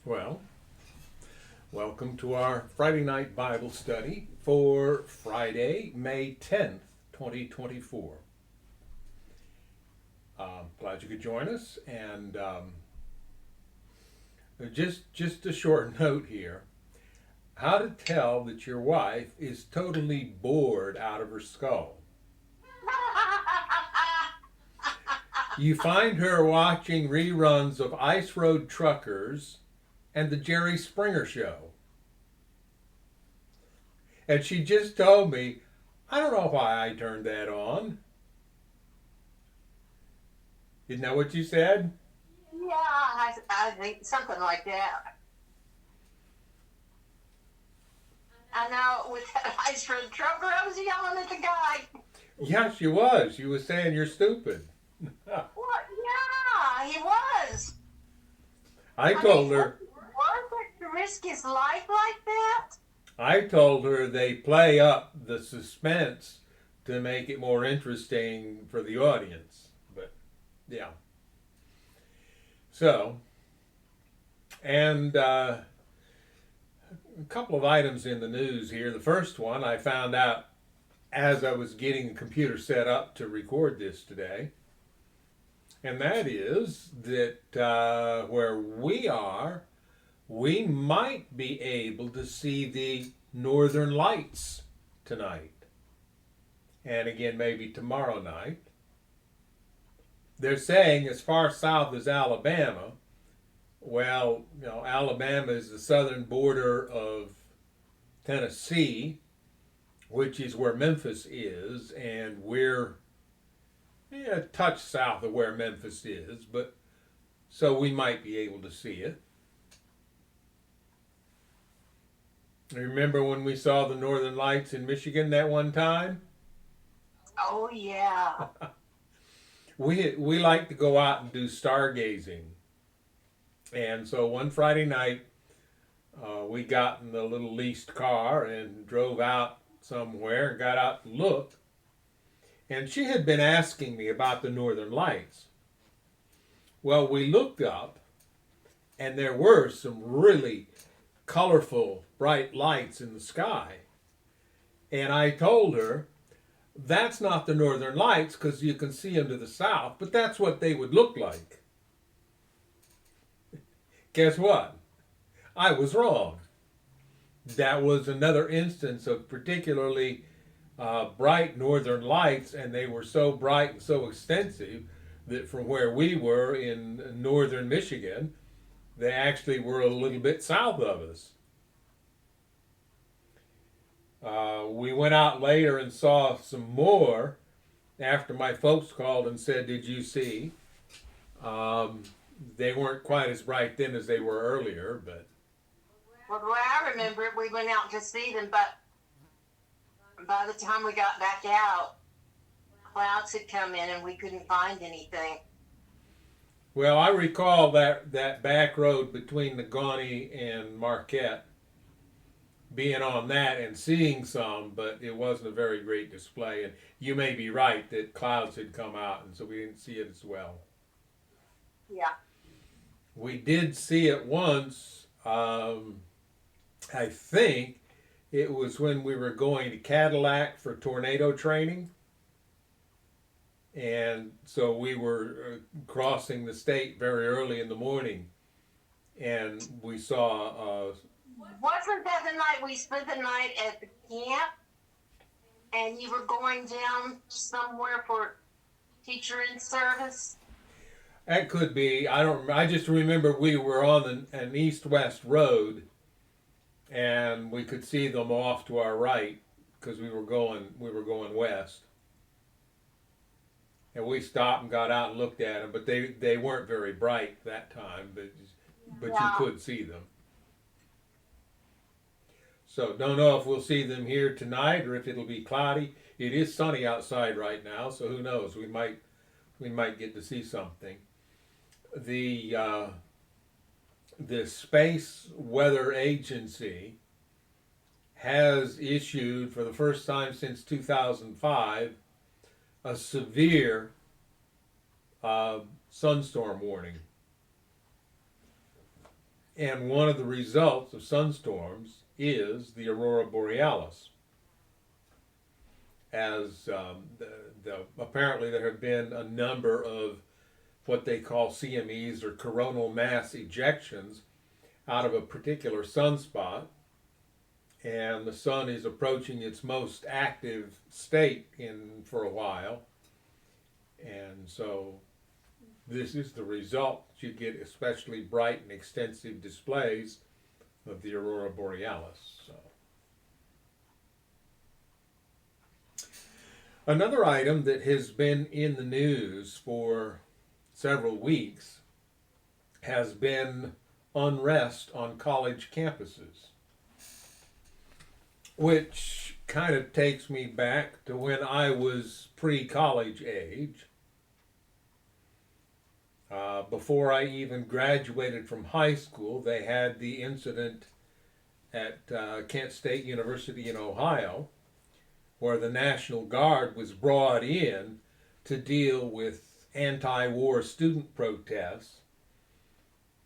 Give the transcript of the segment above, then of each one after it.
Well, welcome to our Friday night Bible study for Friday, May 10th, 2024. Glad you could join us. And just a short note here. How to tell that your wife is totally bored out of her skull. You find her watching reruns of Ice Road Truckers and the Jerry Springer Show. And she just told me, I don't know why I turned that on. Isn't that what you said? Yeah, I think something like that. I know with that ice cream trucker, I was yelling at the guy. Yeah, she was. She was saying you're stupid. What? Yeah, he was. I I mean, told her worth it to risk his life like that? I told her they play up the suspense to make it more interesting for the audience. But yeah. So, and a couple of items in the news here. The first one I found out as I was getting the computer set up to record this today, and that is that where we are, we might be able to see the northern lights tonight. And again, maybe tomorrow night. They're saying as far south as Alabama. Well, Alabama is the southern border of Tennessee, which is where Memphis is, and we're a touch south of where Memphis is, but so we might be able to see it. Remember when we saw the northern lights in Michigan that one time? Oh, yeah. We like to go out and do stargazing. And so one Friday night, we got in the little leased car and drove out somewhere and got out to look. And she had been asking me about the northern lights. Well, we looked up, and there were some really colorful, bright lights in the sky. And I told her, that's not the northern lights because you can see them to the south, but that's what they would look like. Guess what? I was wrong. That was another instance of particularly bright northern lights, and they were so bright and so extensive that from where we were in northern Michigan, they actually were a little bit south of us. We went out later and saw some more after my folks called and said, did you see? They weren't quite as bright then as they were earlier, but. Well, the way I remember it, we went out to see them, but by the time we got back out, clouds had come in and we couldn't find anything. Well, I recall that back road between Negaunee and Marquette being on that and seeing some, but it wasn't a very great display. And you may be right that clouds had come out, and so we didn't see it as well. Yeah. We did see it once. I think it was when we were going to Cadillac for tornado training. And so we were crossing the state very early in the morning, and we saw. Wasn't that the night we spent the night at the camp? And you were going down somewhere for teacher in service? That could be. I don't. I just remember we were on an east-west road, and we could see them off to our right because we were going west. And we stopped and got out and looked at them, but they weren't very bright that time, but you Yeah. could see them. So don't know if we'll see them here tonight or if it'll be cloudy. It is sunny outside right now, so who knows? We might get to see something. The Space Weather Agency has issued for the first time since 2005 a severe sunstorm warning. And one of the results of sunstorms is the aurora borealis. As apparently there have been a number of what they call CMEs, or coronal mass ejections, out of a particular sunspot, and the sun is approaching its most active state in for a while, and so this is the result. You get especially bright and extensive displays of the aurora borealis. So. Another item that has been in the news for several weeks has been unrest on college campuses, which kind of takes me back to when I was pre-college age. Before I even graduated from high school, they had the incident at Kent State University in Ohio, where the National Guard was brought in to deal with anti-war student protests,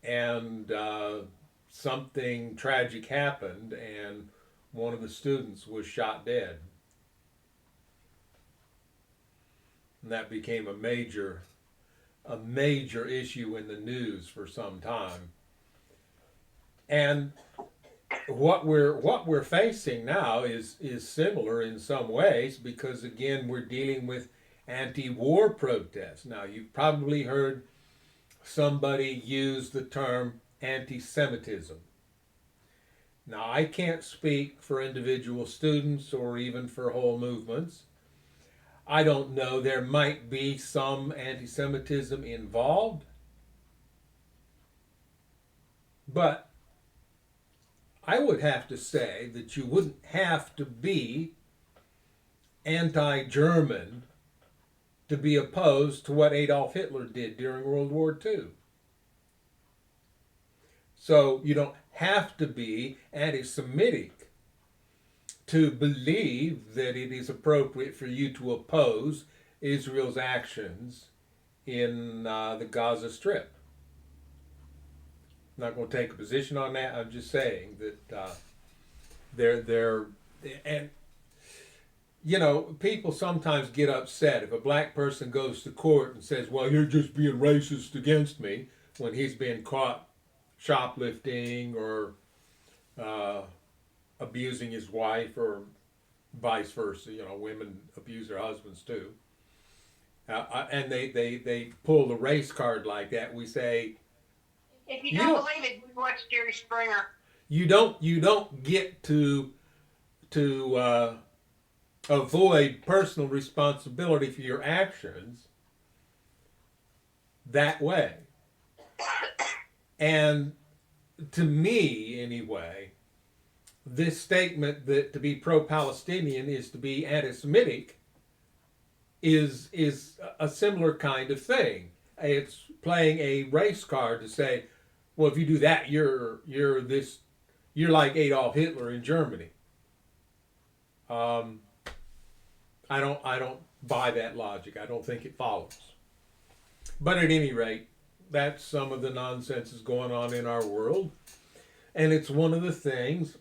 and something tragic happened, and one of the students was shot dead. And that became a major issue in the news for some time. And what we're facing now is similar in some ways, because again we're dealing with anti-war protests. Now, you've probably heard somebody use the term anti-Semitism. Now, I can't speak for individual students or even for whole movements. I don't know. There might be some anti-Semitism involved, but I would have to say that you wouldn't have to be anti-German to be opposed to what Adolf Hitler did during World War II. So you don't have to be anti-Semitic to believe that it is appropriate for you to oppose Israel's actions in the Gaza Strip. I'm not going to take a position on that. I'm just saying that they're and you know, people sometimes get upset if a black person goes to court and says, well, you're just being racist against me, when he's been caught shoplifting or abusing his wife, or vice versa. You know, women abuse their husbands too. And they pull the race card like that. We say, if you don't believe it, you watch Jerry Springer. You don't get to avoid personal responsibility for your actions that way. And to me, anyway, this statement that to be pro-Palestinian is to be anti-Semitic is a similar kind of thing. It's playing a race card to say, well, if you do that, you're like Adolf Hitler in Germany. I don't buy that logic. I don't think it follows. But at any rate, that's some of the nonsense that's going on in our world. And it's one of the things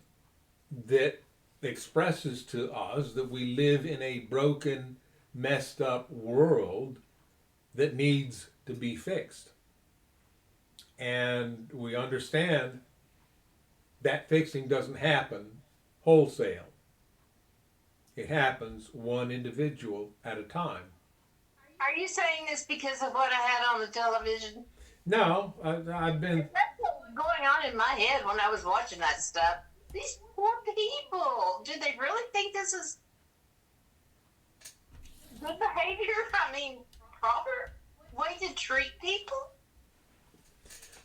that expresses to us that we live in a broken, messed up world that needs to be fixed. And we understand that fixing doesn't happen wholesale. It happens one individual at a time. Are you saying this because of what I had on the television? No, I've been... That's what was going on in my head when I was watching that stuff. These poor people. Do they really think this is good behavior? I mean, proper way to treat people?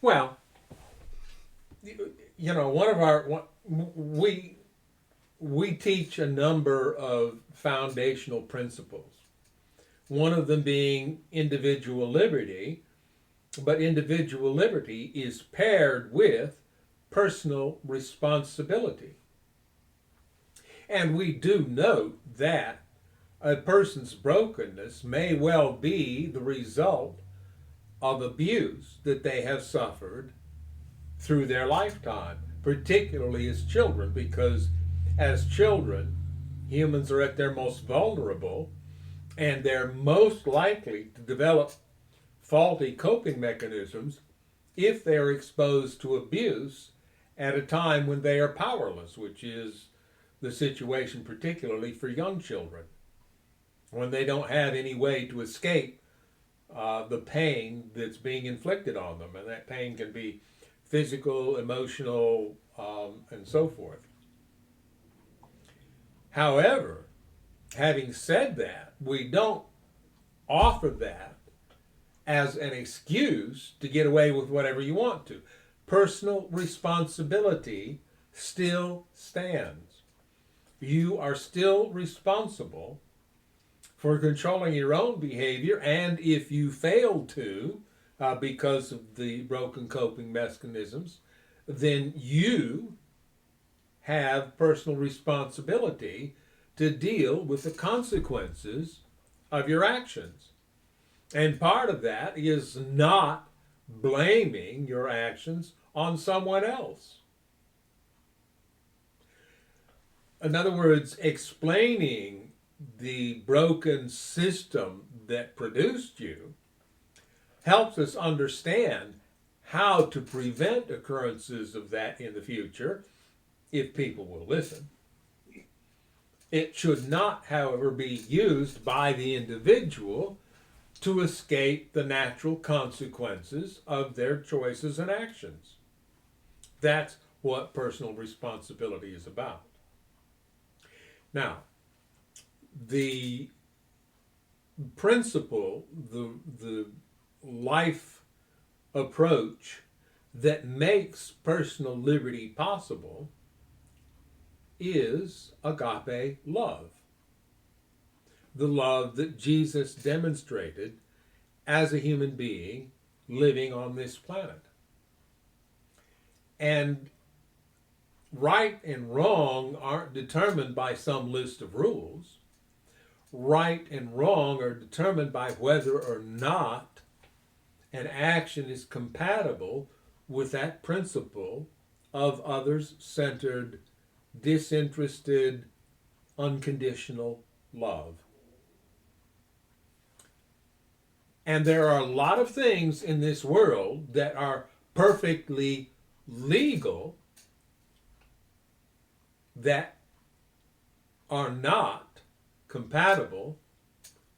Well, you know, we teach a number of foundational principles. One of them being individual liberty, but individual liberty is paired with personal responsibility. And we do note that a person's brokenness may well be the result of abuse that they have suffered through their lifetime, particularly as children, because as children, humans are at their most vulnerable and they're most likely to develop faulty coping mechanisms if they're exposed to abuse at a time when they are powerless, which is the situation particularly for young children, when they don't have any way to escape the pain that's being inflicted on them. And that pain can be physical, emotional, and so forth. However, having said that, we don't offer that as an excuse to get away with whatever you want to. Personal responsibility still stands. You are still responsible for controlling your own behavior, and if you fail to, because of the broken coping mechanisms, then you have personal responsibility to deal with the consequences of your actions. And part of that is not blaming your actions on someone else. In other words, explaining the broken system that produced you helps us understand how to prevent occurrences of that in the future, if people will listen. It should not, however, be used by the individual to escape the natural consequences of their choices and actions. That's what personal responsibility is about. Now, the principle, the life approach that makes personal liberty possible is agape love. The love that Jesus demonstrated as a human being living on this planet. And right and wrong aren't determined by some list of rules. Right and wrong are determined by whether or not an action is compatible with that principle of others-centered, disinterested, unconditional love. And there are a lot of things in this world that are perfectly legal that are not compatible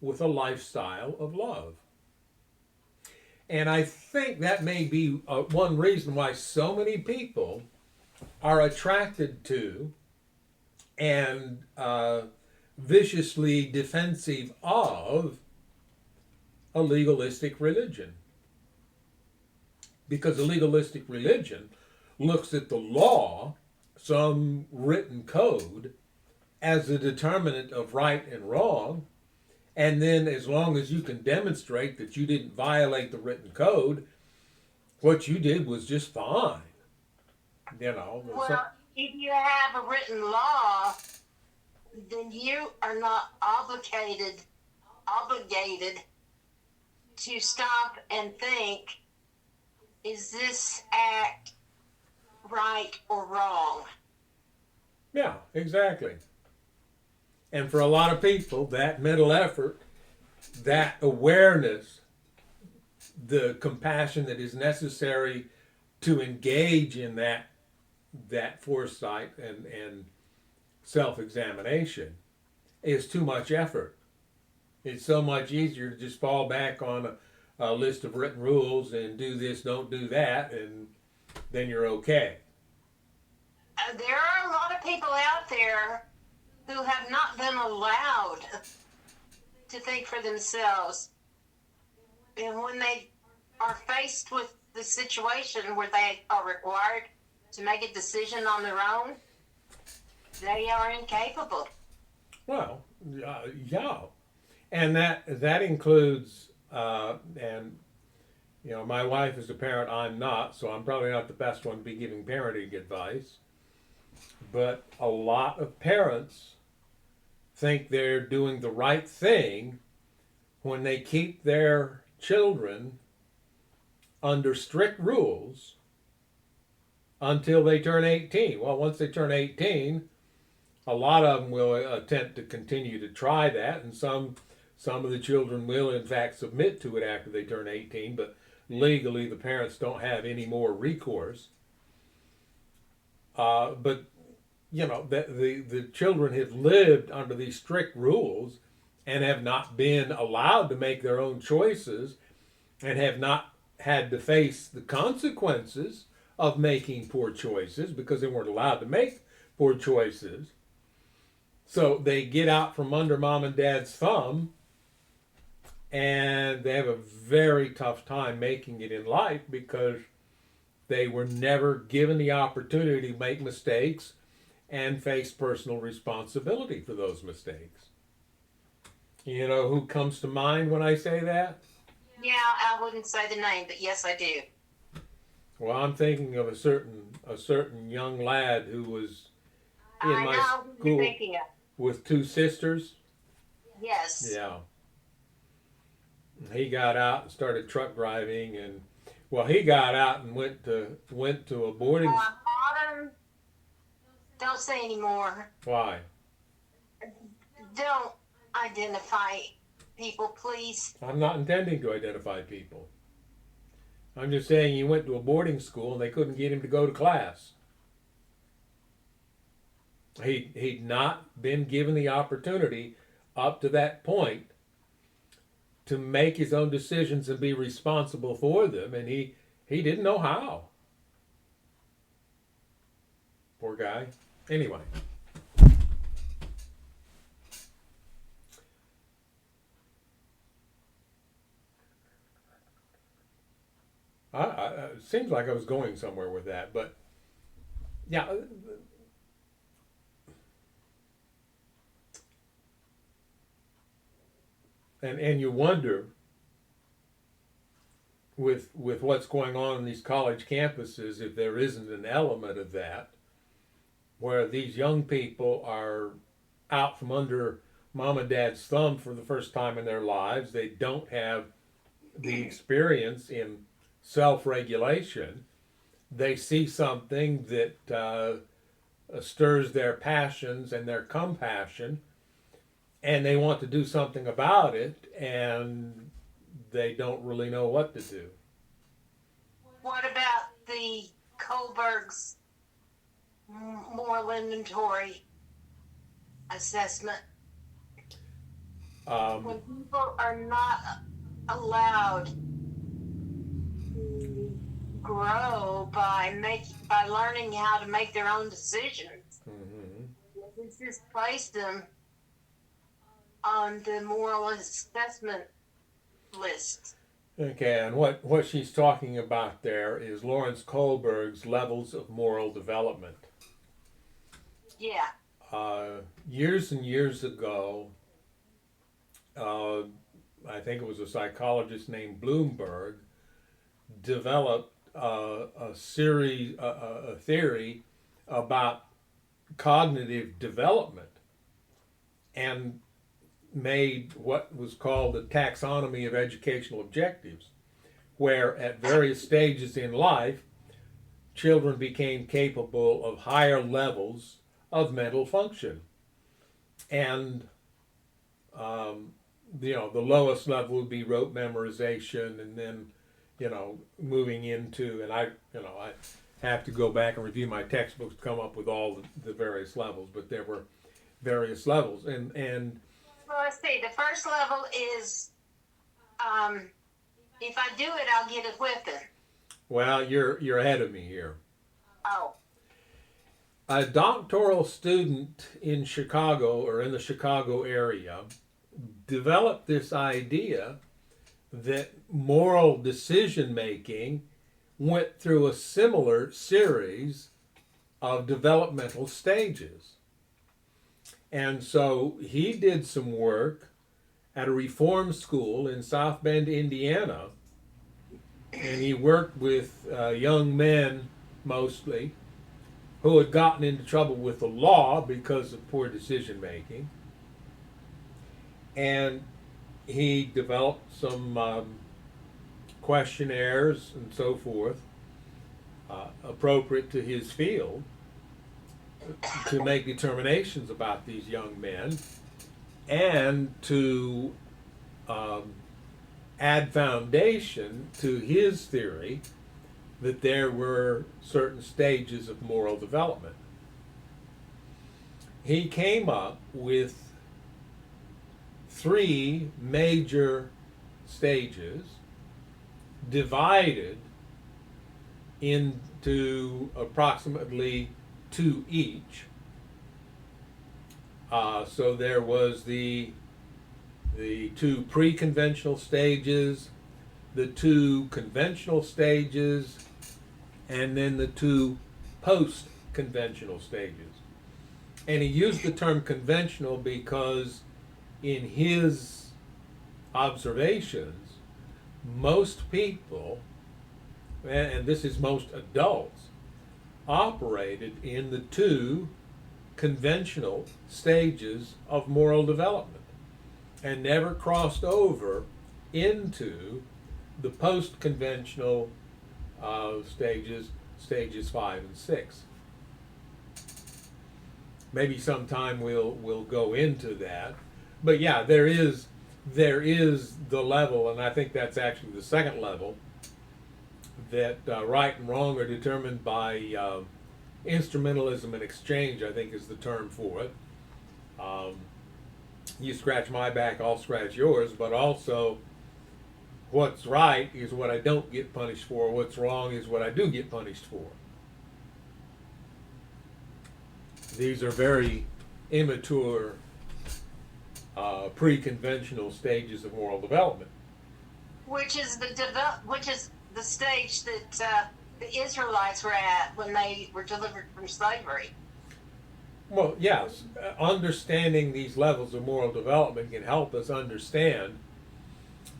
with a lifestyle of love. And I think that may be one reason why so many people are attracted to and viciously defensive of a legalistic religion. Because a legalistic religion looks at the law, some written code, as the determinant of right and wrong, and then as long as you can demonstrate that you didn't violate the written code, what you did was just fine. You know. Well, if you have a written law, then you are not obligated to stop and think, is this act right or wrong? Yeah, exactly. And for a lot of people, that mental effort, that awareness, the compassion that is necessary to engage in that foresight and self-examination is too much effort. It's so much easier to just fall back on a list of written rules and do this, don't do that, and then you're okay. There are a lot of people out there who have not been allowed to think for themselves. And when they are faced with the situation where they are required to make a decision on their own, they are incapable. Well, yeah. And that includes, and you know, my wife is a parent, I'm not, so I'm probably not the best one to be giving parenting advice. But a lot of parents think they're doing the right thing when they keep their children under strict rules until they turn 18. Well, once they turn 18, a lot of them will attempt to continue to try that, and some of the children will in fact submit to it after they turn 18, but legally the parents don't have any more recourse. But the children have lived under these strict rules and have not been allowed to make their own choices and have not had to face the consequences of making poor choices because they weren't allowed to make poor choices. So they get out from under mom and dad's thumb and they have a very tough time making it in life because they were never given the opportunity to make mistakes and face personal responsibility for those mistakes. You know who comes to mind when I say that? Yeah, I wouldn't say the name, but yes, I do. Well, I'm thinking of a certain young lad who was in I my know who you're school thinking of. with two sisters. Yes. Yeah. He got out and started truck driving, and well, he got out and went to a boarding. Autumn, don't say anymore. Why? Don't identify people, please. I'm not intending to identify people. I'm just saying he went to a boarding school and they couldn't get him to go to class. He'd not been given the opportunity up to that point to make his own decisions and be responsible for them, and he didn't know how. Poor guy. Anyway. It seems like I was going somewhere with that, but yeah. And you wonder with what's going on in these college campuses if there isn't an element of that where these young people are out from under mom and dad's thumb for the first time in their lives. They don't have the experience in self-regulation. They see something that stirs their passions and their compassion, and they want to do something about it, and they don't really know what to do. What about the Kohlberg's moral inventory assessment? When people are not allowed to grow by learning how to make their own decisions, this just place them on the moral assessment list. Okay, and what she's talking about there is Lawrence Kohlberg's levels of moral development. Yeah. Years and years ago, I think it was a psychologist named Bloomberg, developed a theory about cognitive development and made what was called a taxonomy of educational objectives, where at various stages in life, children became capable of higher levels of mental function. And the lowest level would be rote memorization, and then moving into, and I have to go back and review my textbooks to come up with all the various levels, but there were various levels, and well, let's see. The first level is, if I do it, I'll get a whipping. Well, you're ahead of me here. Oh. A doctoral student in Chicago, or in the Chicago area, developed this idea that moral decision making went through a similar series of developmental stages. And so he did some work at a reform school in South Bend, Indiana, and he worked with young men mostly who had gotten into trouble with the law because of poor decision making. And he developed some questionnaires and so forth appropriate to his field to make determinations about these young men and to add foundation to his theory that there were certain stages of moral development. He came up with three major stages divided into approximately two each. So there was the two pre-conventional stages, the two conventional stages, and then the two post-conventional stages. And he used the term conventional because in his observations, most people, and this is most adults, operated in the two conventional stages of moral development and never crossed over into the post-conventional stages 5 and 6. Maybe sometime we'll go into that, but yeah, there is the level, and I think that's actually the second level, that right and wrong are determined by instrumentalism and exchange, I think is the term for it. You scratch my back, I'll scratch yours, but also what's right is what I don't get punished for, what's wrong is what I do get punished for. These are very immature pre-conventional stages of moral development. Which is the stage that the Israelites were at when they were delivered from slavery. Well, yes, understanding these levels of moral development can help us understand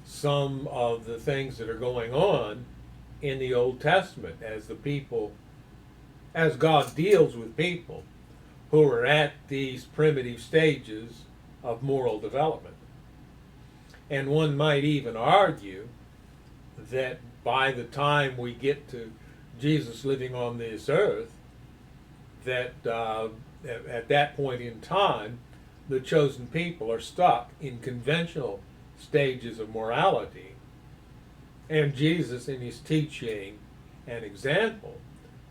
some of the things that are going on in the Old Testament as God deals with people who are at these primitive stages of moral development. And one might even argue that by the time we get to Jesus living on this earth, that at that point in time, the chosen people are stuck in conventional stages of morality, and Jesus, in his teaching and example,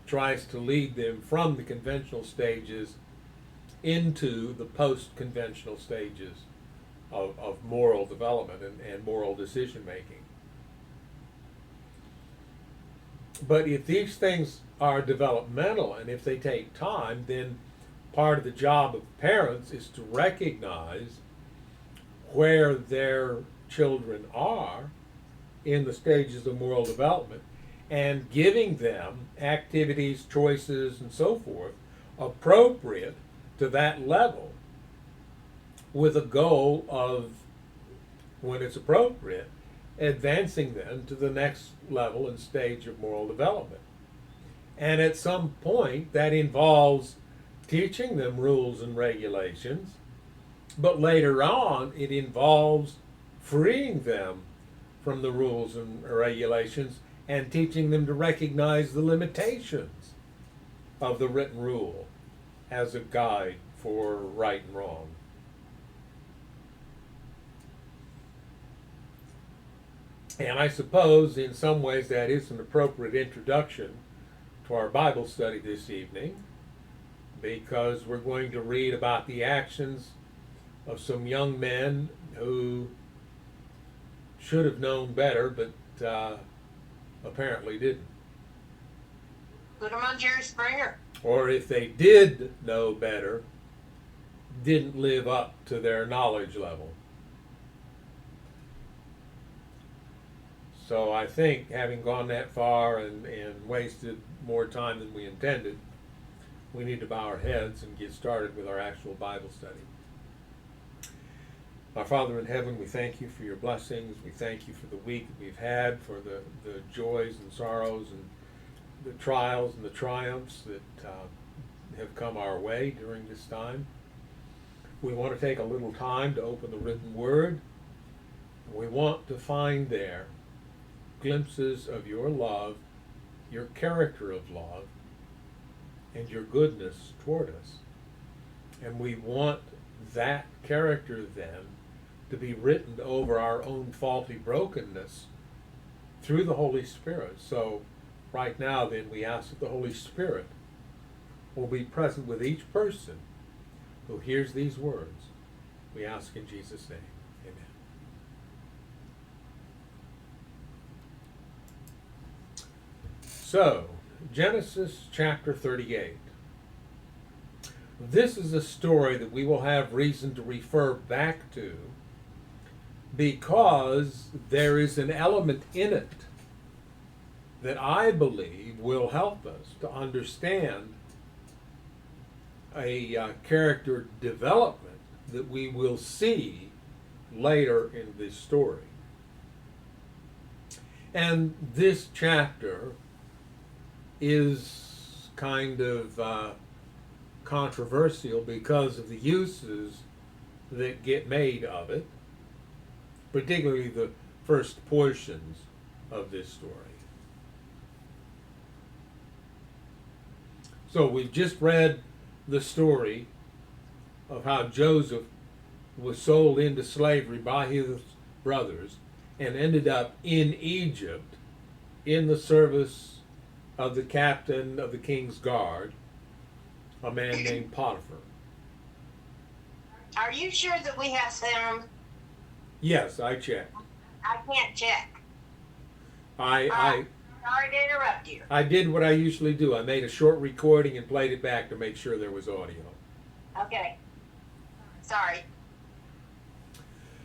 tries to lead them from the conventional stages into the post-conventional stages of moral development and moral decision making. But if these things are developmental and if they take time, then part of the job of parents is to recognize where their children are in the stages of moral development and giving them activities, choices, and so forth appropriate to that level, with a goal of, when it's appropriate, advancing them to the next level and stage of moral development. And at some point that involves teaching them rules and regulations, but later on it involves freeing them from the rules and regulations and teaching them to recognize the limitations of the written rule as a guide for right and wrong. And I suppose in some ways that is an appropriate introduction to our Bible study this evening, because we're going to read about the actions of some young men who should have known better, but apparently didn't. Put them on Jerry Springer. Or if they did know better, didn't live up to their knowledge level. So I think, having gone that far and wasted more time than we intended, we need to bow our heads and get started with our actual Bible study. Our Father in heaven, we thank you for your blessings. We thank you for the week that we've had, for the joys and sorrows and the trials and the triumphs that have come our way during this time. We want to take a little time to open the written word. We want to find there glimpses of your love, your character of love and your goodness toward us. And we want that character then to be written over our own faulty brokenness through the Holy Spirit. So right now then we ask that the Holy Spirit will be present with each person who hears these words. We ask in Jesus' name. Amen. So, Genesis chapter 38. This is a story that we will have reason to refer back to because there is an element in it that I believe will help us to understand a character development that we will see later in this story. And this chapter is kind of controversial because of the uses that get made of it, particularly the first portions of this story. So we've just read the story of how Joseph was sold into slavery by his brothers and ended up in Egypt in the service of the captain of the king's guard, a man named Potiphar. Are you sure that we have sound? Yes, I checked. I can't check. I Sorry to interrupt you. I did what I usually do. I made a short recording and played it back to make sure there was audio. Okay. Sorry.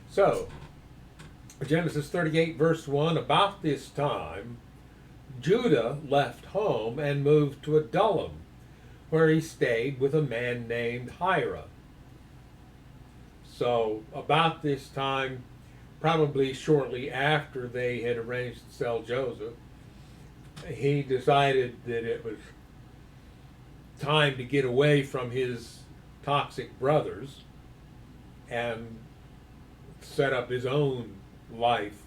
So, Genesis 38 verse 1, about this time, Judah left home and moved to Adullam, where he stayed with a man named Hira. So, about this time, probably shortly after they had arranged to sell Joseph, he decided that it was time to get away from his toxic brothers and set up his own life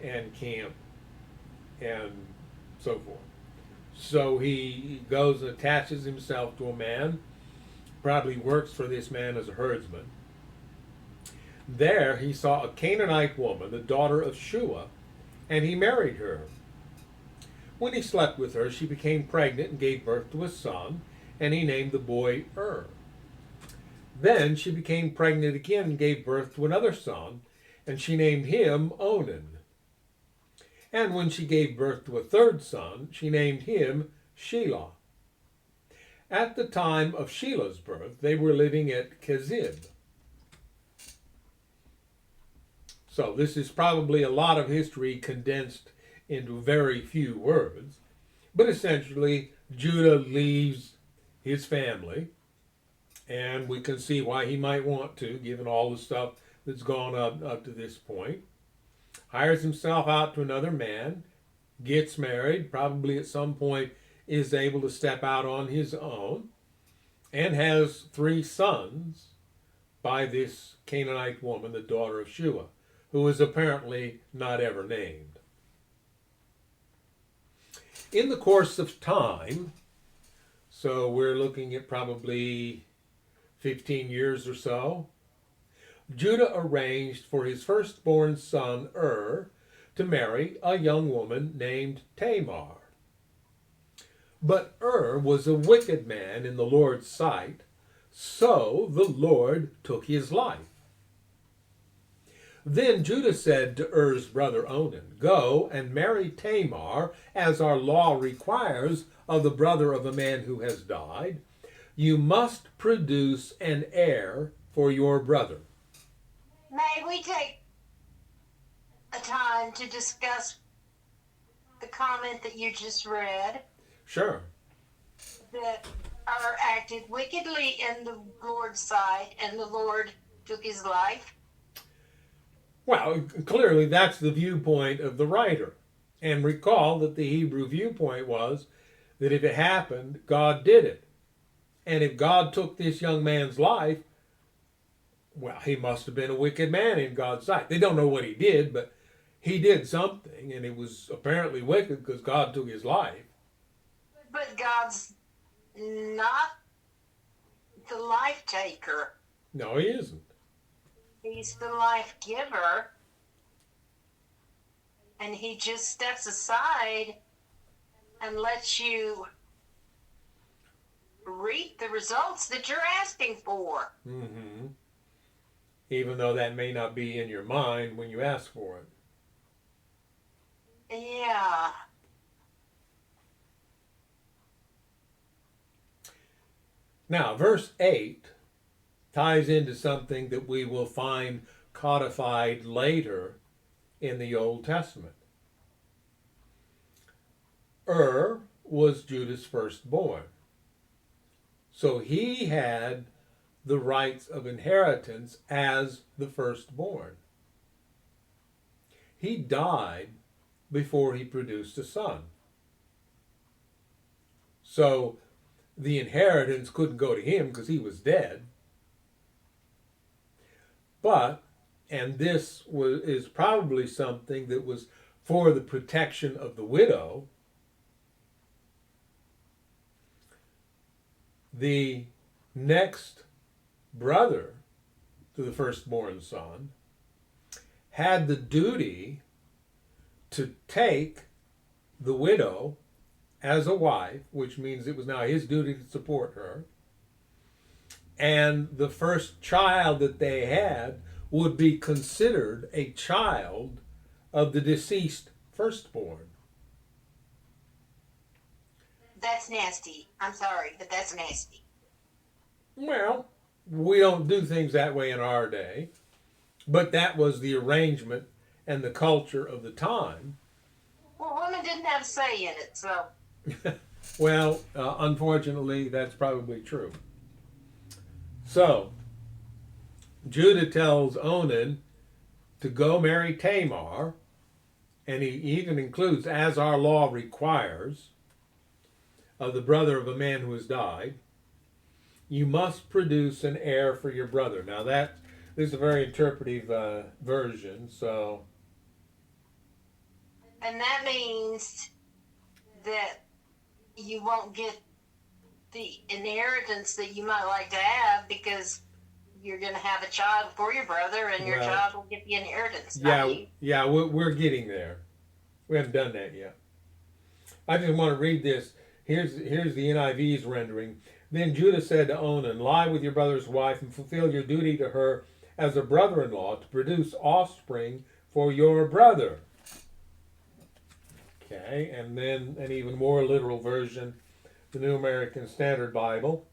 and camp and so forth. So he goes and attaches himself to a man, probably works for this man as a herdsman. There he saw a Canaanite woman, the daughter of Shua, and he married her. When he slept with her, she became pregnant and gave birth to a son, and he named the boy Then she became pregnant again and gave birth to another son, and she named him Onan. And when she gave birth to a third son, she named him Shelah. At the time of Shelah's birth, they were living at Kezib. So this is probably a lot of history condensed into very few words. But essentially, Judah leaves his family, and we can see why he might want to, given all the stuff that's gone up to this point. Hires himself out to another man, gets married, probably at some point is able to step out on his own, and has 3 sons by this Canaanite woman, the daughter of Shua, who is apparently not ever named. In the course of time, so we're looking at probably 15 years or so, Judah arranged for his firstborn son to marry a young woman named Tamar. But was a wicked man in the Lord's sight, so the Lord took his life. Then Judah said to Er's brother Onan, "Go and marry Tamar, as our law requires of the brother of a man who has died. You must produce an heir for your brother." May we take a time to discuss the comment that you just read? Sure. That acted wickedly in the Lord's sight, and the Lord took his life. Well, clearly that's the viewpoint of the writer. And recall that the Hebrew viewpoint was that if it happened, God did it. And if God took this young man's life, well, he must have been a wicked man in God's sight. They don't know what he did, but he did something, and it was apparently wicked because God took his life. But God's not the life taker. No, he isn't. He's the life giver. And he just steps aside and lets you reap the results that you're asking for. Mm-hmm. Even though that may not be in your mind when you ask for it. Yeah. Now, verse 8 ties into something that we will find codified later in the Old Testament. Was Judah's firstborn. So he had the rights of inheritance as the firstborn. He died before he produced a son. So the inheritance couldn't go to him because he was dead. But, and this is probably something that was for the protection of the widow, the next brother to the firstborn son had the duty to take the widow as a wife, which means it was now his duty to support her. And the first child that they had would be considered a child of the deceased firstborn. That's nasty. I'm sorry, but that's nasty. Well, we don't do things that way in our day, but that was the arrangement and the culture of the time. Well, women didn't have a say in it, so. Well, unfortunately, that's probably true. So, Judah tells Onan to go marry Tamar, and he even includes, as our law requires, of the brother of a man who has died. You must produce an heir for your brother. Now this is a very interpretive version, so. And that means that you won't get the inheritance that you might like to have because you're going to have a child for your brother, and your child will get the inheritance. Yeah, we're getting there. We haven't done that yet. I just want to read this. Here's the NIV's rendering. Then Judah said to Onan, lie with your brother's wife and fulfill your duty to her as a brother-in-law to produce offspring for your brother. Okay, and then an even more literal version, the New American Standard Bible.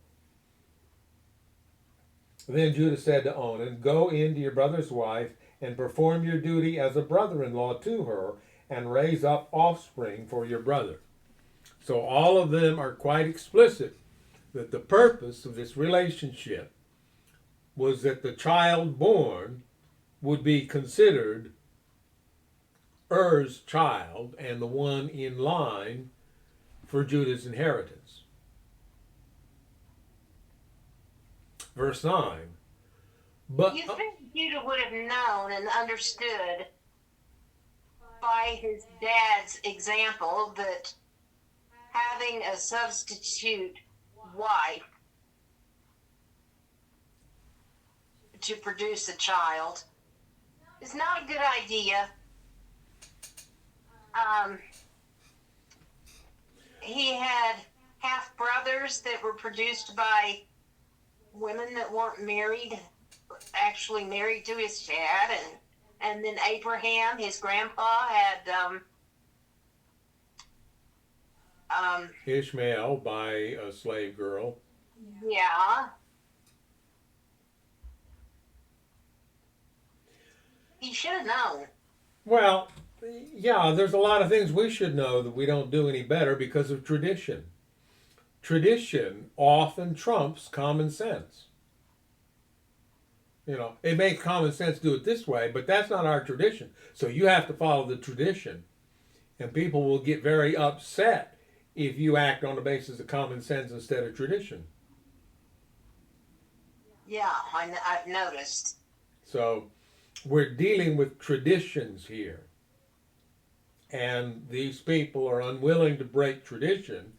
Then Judah said to Onan, go in to your brother's wife and perform your duty as a brother-in-law to her and raise up offspring for your brother. So all of them are quite explicit that the purpose of this relationship was that the child born would be considered Er's child and the one in line for Judah's inheritance. Verse 9. But you think Judah would have known and understood by his dad's example that having a substitute wife to produce a child is not a good idea. He had half brothers that were produced by women that weren't married, actually married to his dad, and then Abraham, his grandpa, had Ishmael by a slave girl. Yeah. He should have known. Well, yeah, there's a lot of things we should know that we don't do any better because of tradition. Tradition often trumps common sense. You know, it makes common sense to do it this way, but that's not our tradition. So you have to follow the tradition. And people will get very upset if you act on the basis of common sense instead of tradition. Yeah, I've noticed. So we're dealing with traditions here. And these people are unwilling to break tradition.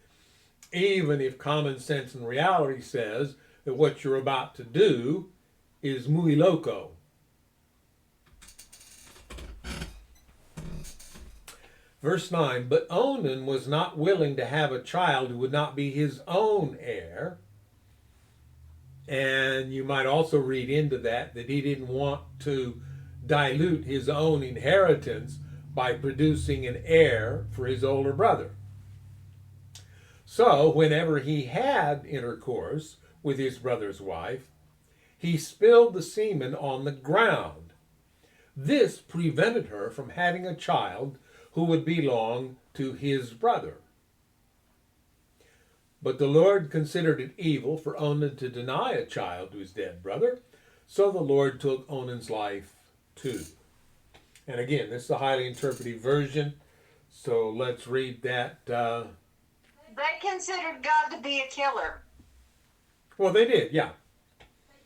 even if common sense and reality says that what you're about to do is muy loco. Verse 9, but Onan was not willing to have a child who would not be his own heir. And you might also read into that he didn't want to dilute his own inheritance by producing an heir for his older brother. So, whenever he had intercourse with his brother's wife, he spilled the semen on the ground. This prevented her from having a child who would belong to his brother. But the Lord considered it evil for Onan to deny a child to his dead brother, so the Lord took Onan's life too. And again, this is a highly interpretive version, so let's read that. They considered God to be a killer. Well, they did, yeah.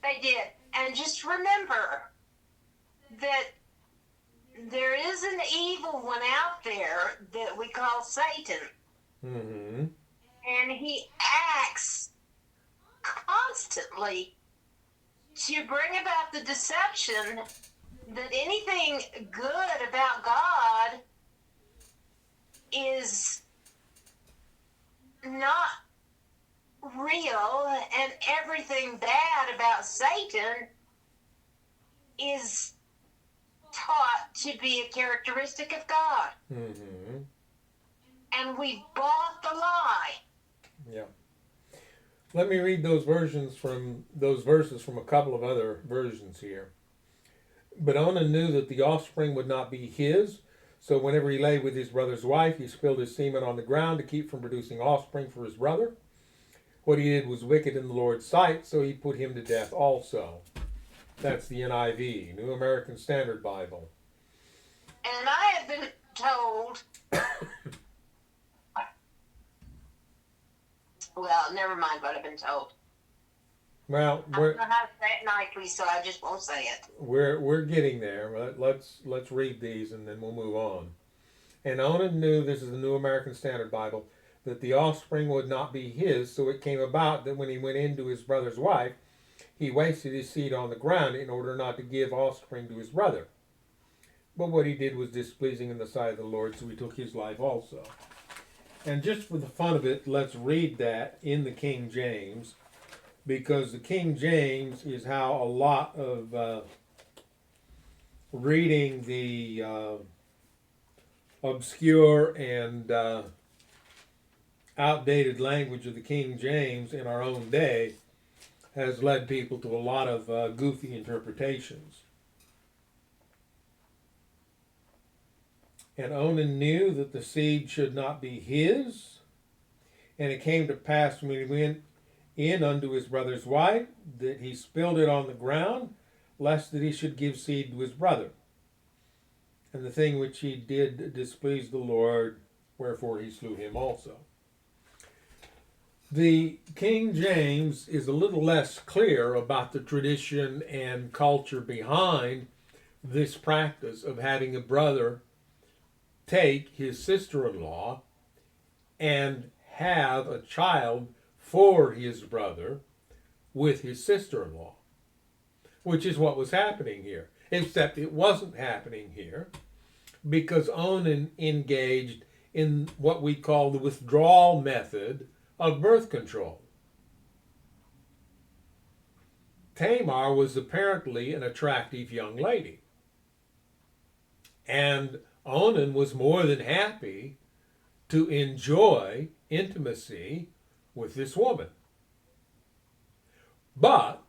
They did. And just remember that there is an evil one out there that we call Satan. Mm-hmm. And he acts constantly to bring about the deception that anything good about God is not real, and everything bad about Satan is taught to be a characteristic of God. Mm-hmm. And we bought the lie. Yeah. Let me read those verses from a couple of other versions here. But Onan knew that the offspring would not be his, so whenever he lay with his brother's wife, he spilled his semen on the ground to keep from producing offspring for his brother. What he did was wicked in the Lord's sight, so he put him to death also. That's the NIV, New American Standard Bible. And I have been told, well, never mind what I've been told. Well, I don't know how to say it nicely, so I just won't say it. We're getting there. Let's read these and then we'll move on. And Onan knew, this is the New American Standard Bible, that the offspring would not be his, so it came about that when he went into his brother's wife, he wasted his seed on the ground in order not to give offspring to his brother. But what he did was displeasing in the sight of the Lord, so he took his life also. And just for the fun of it, let's read that in the King James, because the King James is how a lot of reading the obscure and outdated language of the King James in our own day has led people to a lot of goofy interpretations. And Onan knew that the seed should not be his, and it came to pass when he went in unto his brother's wife, that he spilled it on the ground, lest that he should give seed to his brother. And the thing which he did displeased the Lord, wherefore he slew him also. The King James is a little less clear about the tradition and culture behind this practice of having a brother take his sister-in-law and have a child for his brother with his sister-in-law, which is what was happening here. Except it wasn't happening here because Onan engaged in what we call the withdrawal method of birth control. Tamar was apparently an attractive young lady, and Onan was more than happy to enjoy intimacy with this woman. But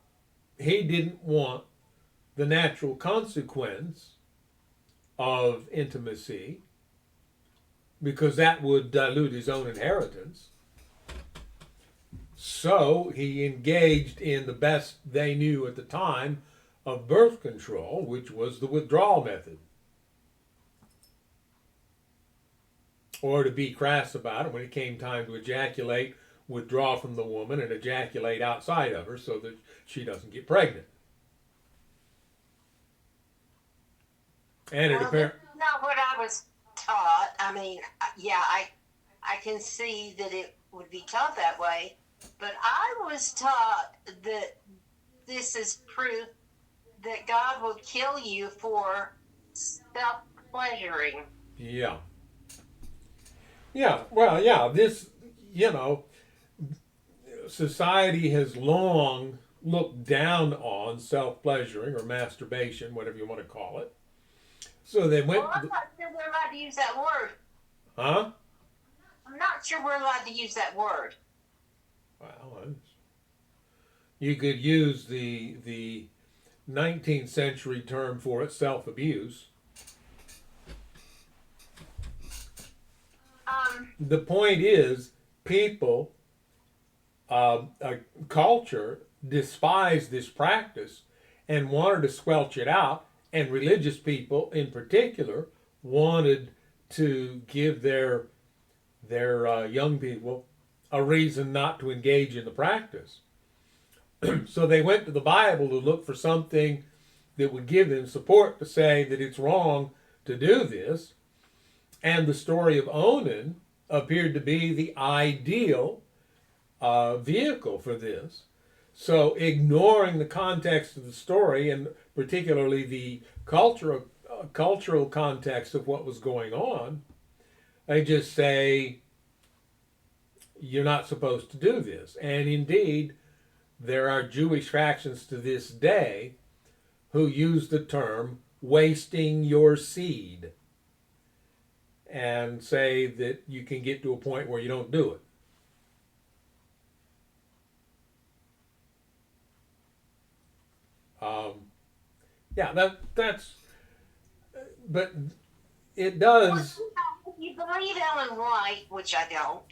he didn't want the natural consequence of intimacy because that would dilute his own inheritance. So he engaged in the best they knew at the time of birth control, which was the withdrawal method. Or to be crass about it, when it came time to ejaculate, withdraw from the woman and ejaculate outside of her so that she doesn't get pregnant. And it apparently Not what I was taught. I mean, yeah, I can see that it would be taught that way. But I was taught that this is proof that God will kill you for self-pleasuring. Yeah. Yeah. Well, yeah. This, you know, society has long looked down on self-pleasuring or masturbation, whatever you want to call it. So they Well, went. I'm not sure we're allowed to use that word. Huh? I'm not sure we're allowed to use that word. Well, you could use the 19th century term for it, self-abuse. The point is, people, a culture despised this practice and wanted to squelch it out, and religious people in particular wanted to give their young people a reason not to engage in the practice. So they went to the Bible to look for something that would give them support to say that it's wrong to do this. And the story of Onan appeared to be the ideal vehicle for this. So, ignoring the context of the story, and particularly the cultural context of what was going on, they just say, you're not supposed to do this. And indeed, there are Jewish factions to this day who use the term wasting your seed and say that you can get to a point where you don't do it. Yeah, that's, but it does. Well, if you believe Ellen White, which I don't,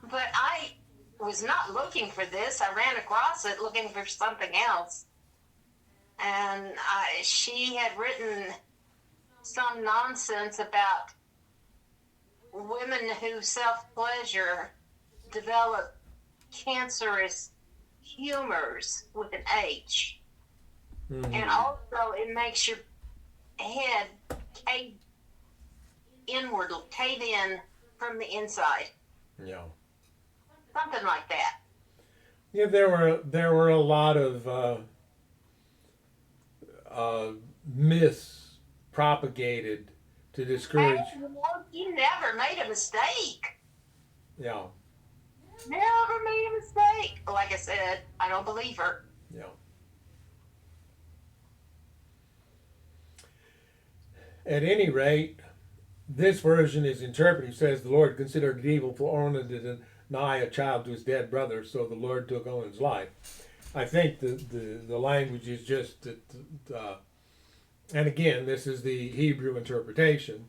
but I was not looking for this. I ran across it looking for something else. And she had written some nonsense about women who self-pleasure develop cancerous humors with an H. Mm-hmm. And also it makes your head cave inward, cave in from the inside. Yeah. Something like that. Yeah, there were a lot of myths propagated to discourage. Hey, you never made a mistake. Yeah. Never made a mistake. Like I said, I don't believe her. Yeah. At any rate, this version is interpreted, says the Lord considered it evil for Onan to deny a child to his dead brother, so the Lord took Onan's life. I think the language is just that, and again, this is the Hebrew interpretation.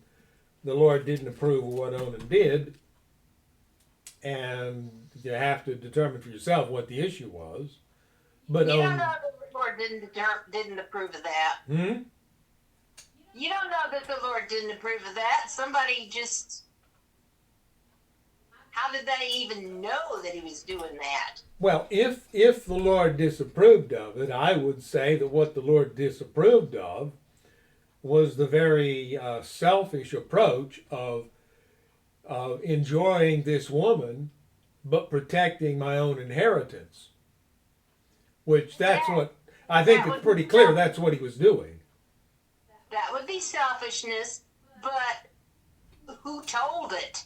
The Lord didn't approve of what Onan did, and you have to determine for yourself what the issue was. But you don't know that the Lord didn't approve of that. Hmm? You don't know that the Lord didn't approve of that. Somebody just... How did they even know that he was doing that? Well, if the Lord disapproved of it, I would say that what the Lord disapproved of was the very selfish approach of enjoying this woman, but protecting my own inheritance. Which that's what I think it's pretty clear that's what he was doing. That would be selfishness, but who told it?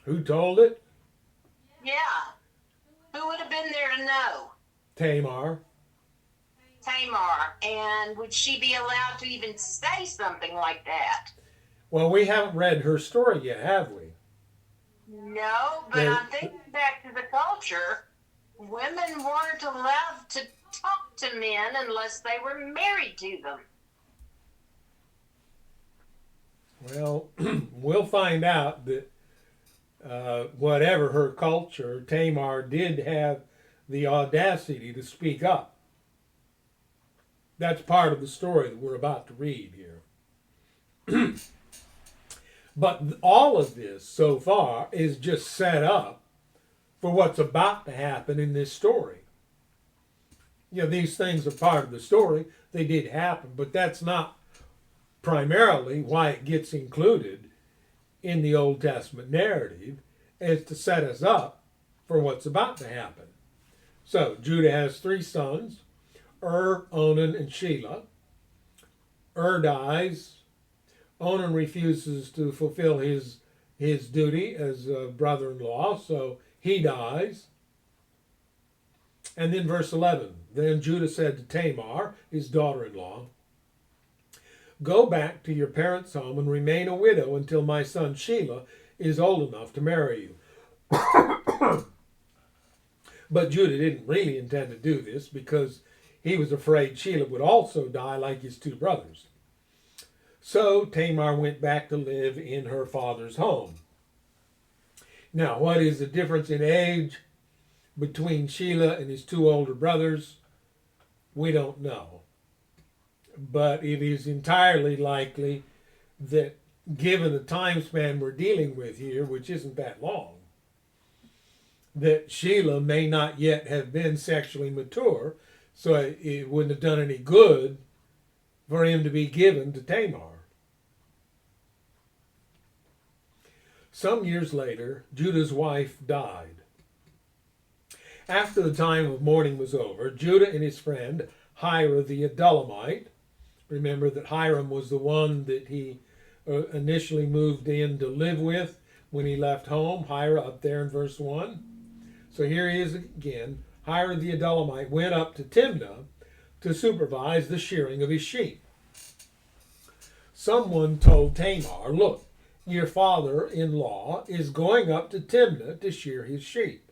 Who told it? Yeah. Who would have been there to know? Tamar. Tamar. And would she be allowed to even say something like that? Well, we haven't read her story yet, have we? No, but I'm thinking back to the culture. Women weren't allowed to talk to men unless they were married to them. Well, we'll find out that whatever her culture, Tamar did have the audacity to speak up. That's part of the story that we're about to read here. But all of this so far is just set up for what's about to happen in this story. You know, these things are part of the story. They did happen, but that's not primarily why it gets included in the Old Testament narrative is to set us up for what's about to happen. So Judah has three sons, Onan, and Shelah. Dies. Onan refuses to fulfill his duty as a brother-in-law, so he dies. And then verse 11, then Judah said to Tamar, his daughter-in-law, go back to your parents' home and remain a widow until my son Shelah is old enough to marry you. But Judah didn't really intend to do this because he was afraid Shelah would also die like his two brothers. So Tamar went back to live in her father's home. Now, what is the difference in age between Shelah and his two older brothers? We don't know. But it is entirely likely that, given the time span we're dealing with here, which isn't that long, that Shelah may not yet have been sexually mature, so it wouldn't have done any good for him to be given to Tamar. Some years later, Judah's wife died. After the time of mourning was over, Judah and his friend Hira the Adullamite, remember that Hiram was the one that he initially moved in to live with when he left home, Hira up there in verse 1. So here he is again. Hira the Adullamite went up to Timnah to supervise the shearing of his sheep. Someone told Tamar, look, your father-in-law is going up to Timnah to shear his sheep.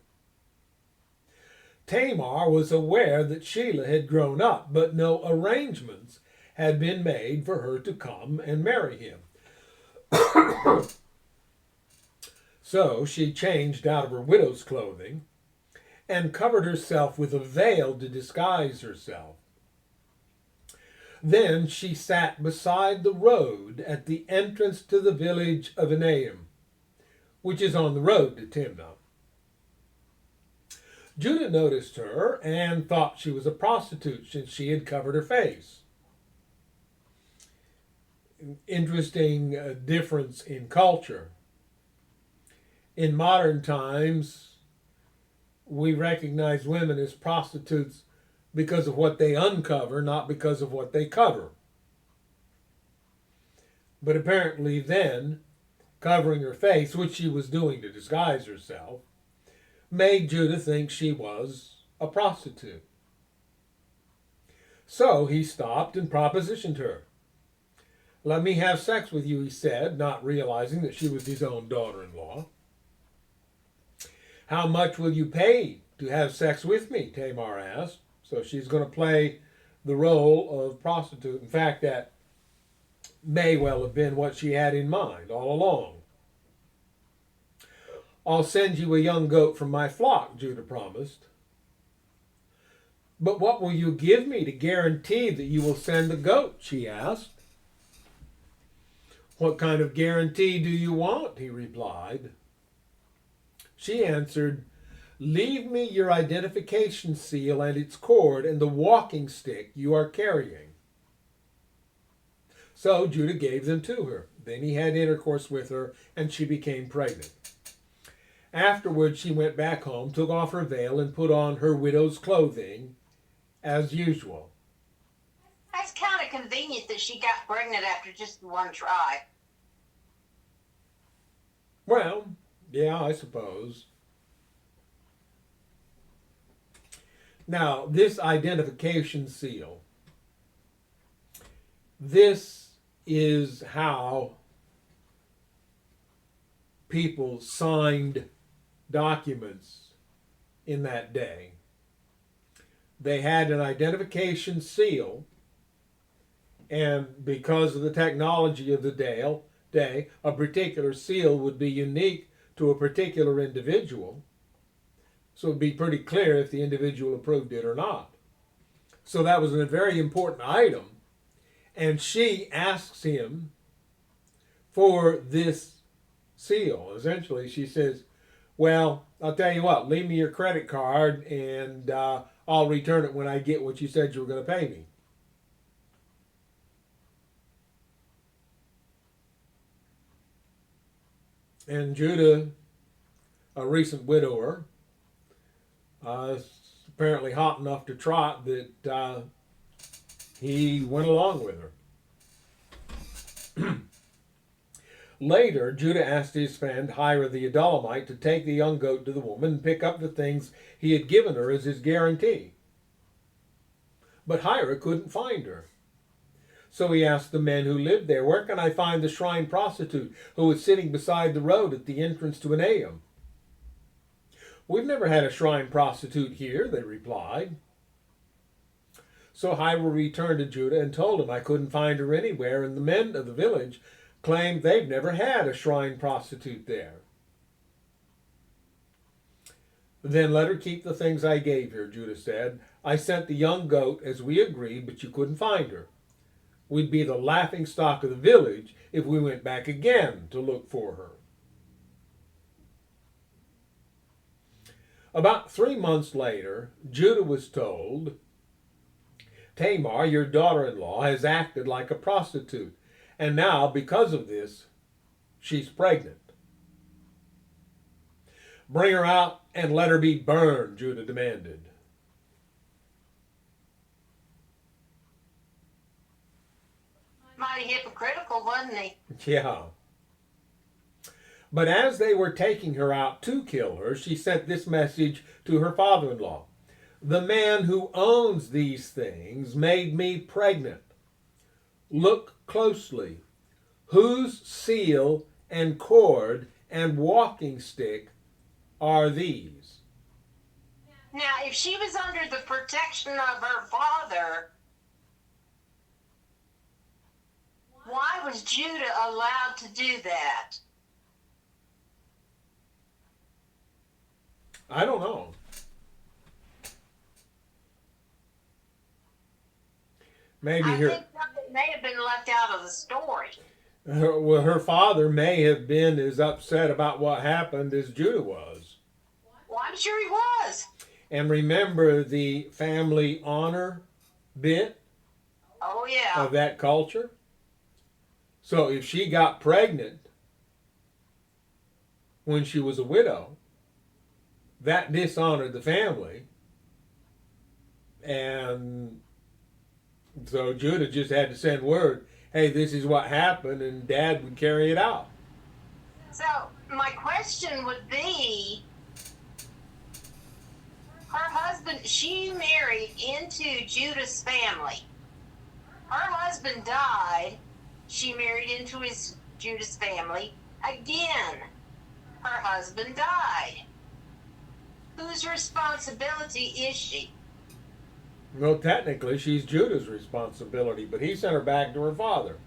Tamar was aware that Shelah had grown up, but no arrangements had been made for her to come and marry him. So she changed out of her widow's clothing and covered herself with a veil to disguise herself. Then she sat beside the road at the entrance to the village of Enaim, which is on the road to Timnah. Judah noticed her and thought she was a prostitute since she had covered her face. Interesting difference in culture. In modern times, we recognize women as prostitutes because of what they uncover, not because of what they cover. But apparently then, covering her face, which she was doing to disguise herself, made Judah think she was a prostitute. So he stopped and propositioned her. Let me have sex with you, he said, not realizing that she was his own daughter-in-law. How much will you pay to have sex with me? Tamar asked. So she's going to play the role of prostitute. In fact, that may well have been what she had in mind all along. I'll send you a young goat from my flock, Judah promised. But what will you give me to guarantee that you will send the goat? She asked. What kind of guarantee do you want? He replied. She answered, leave me your identification seal and its cord and the walking stick you are carrying. So Judah gave them to her. Then he had intercourse with her, and she became pregnant. Afterwards she went back home, took off her veil, and put on her widow's clothing as usual. That's kind of convenient that she got pregnant after just one try. Well, yeah, I suppose. Now, this identification seal, this is how people signed documents in that day. They had an identification seal, and because of the technology of the day, a particular seal would be unique to a particular individual. So it would be pretty clear if the individual approved it or not. So that was a very important item. And she asks him for this seal. Essentially, she says, well, I'll tell you what, leave me your credit card and I'll return it when I get what you said you were going to pay me. And Judah, a recent widower, apparently hot enough to trot that he went along with her. Later, Judah asked his friend Hira the Adullamite to take the young goat to the woman and pick up the things he had given her as his guarantee. But Hira couldn't find her. So he asked the men who lived there, "Where can I find the shrine prostitute who was sitting beside the road at the entrance to Enaim?" "We've never had a shrine prostitute here," they replied. So Hira returned to Judah and told him, "I couldn't find her anywhere, and the men of the village claimed they've never had a shrine prostitute there." "Then let her keep the things I gave her," Judah said. "I sent the young goat as we agreed, but you couldn't find her. We'd be the laughing stock of the village if we went back again to look for her." About 3 months later, Judah was told, "Tamar, your daughter-in-law, has acted like a prostitute, and now, because of this, she's pregnant." "Bring her out and let her be burned," Judah demanded. Mighty hypocritical, wasn't he? Yeah. But as they were taking her out to kill her, she sent this message to her father-in-law: "The man who owns these things made me pregnant. Look closely. Whose seal and cord and walking stick are these?" Now, if she was under the protection of her father, why was Judah allowed to do that? I don't know. Maybe I think something may have been left out of the story. her father may have been as upset about what happened as Judah was. Well, I'm sure he was. And remember the family honor bit Oh, yeah. of that culture? So if she got pregnant when she was a widow, that dishonored the family. And so Judah just had to send word, "Hey, this is what happened," and Dad would carry it out. So, my question would be, her husband, she married into Judah's family. Her husband died. She married into Judah's family. Again, her husband died. Whose responsibility is she? Well, technically, she's Judah's responsibility, but he sent her back to her father.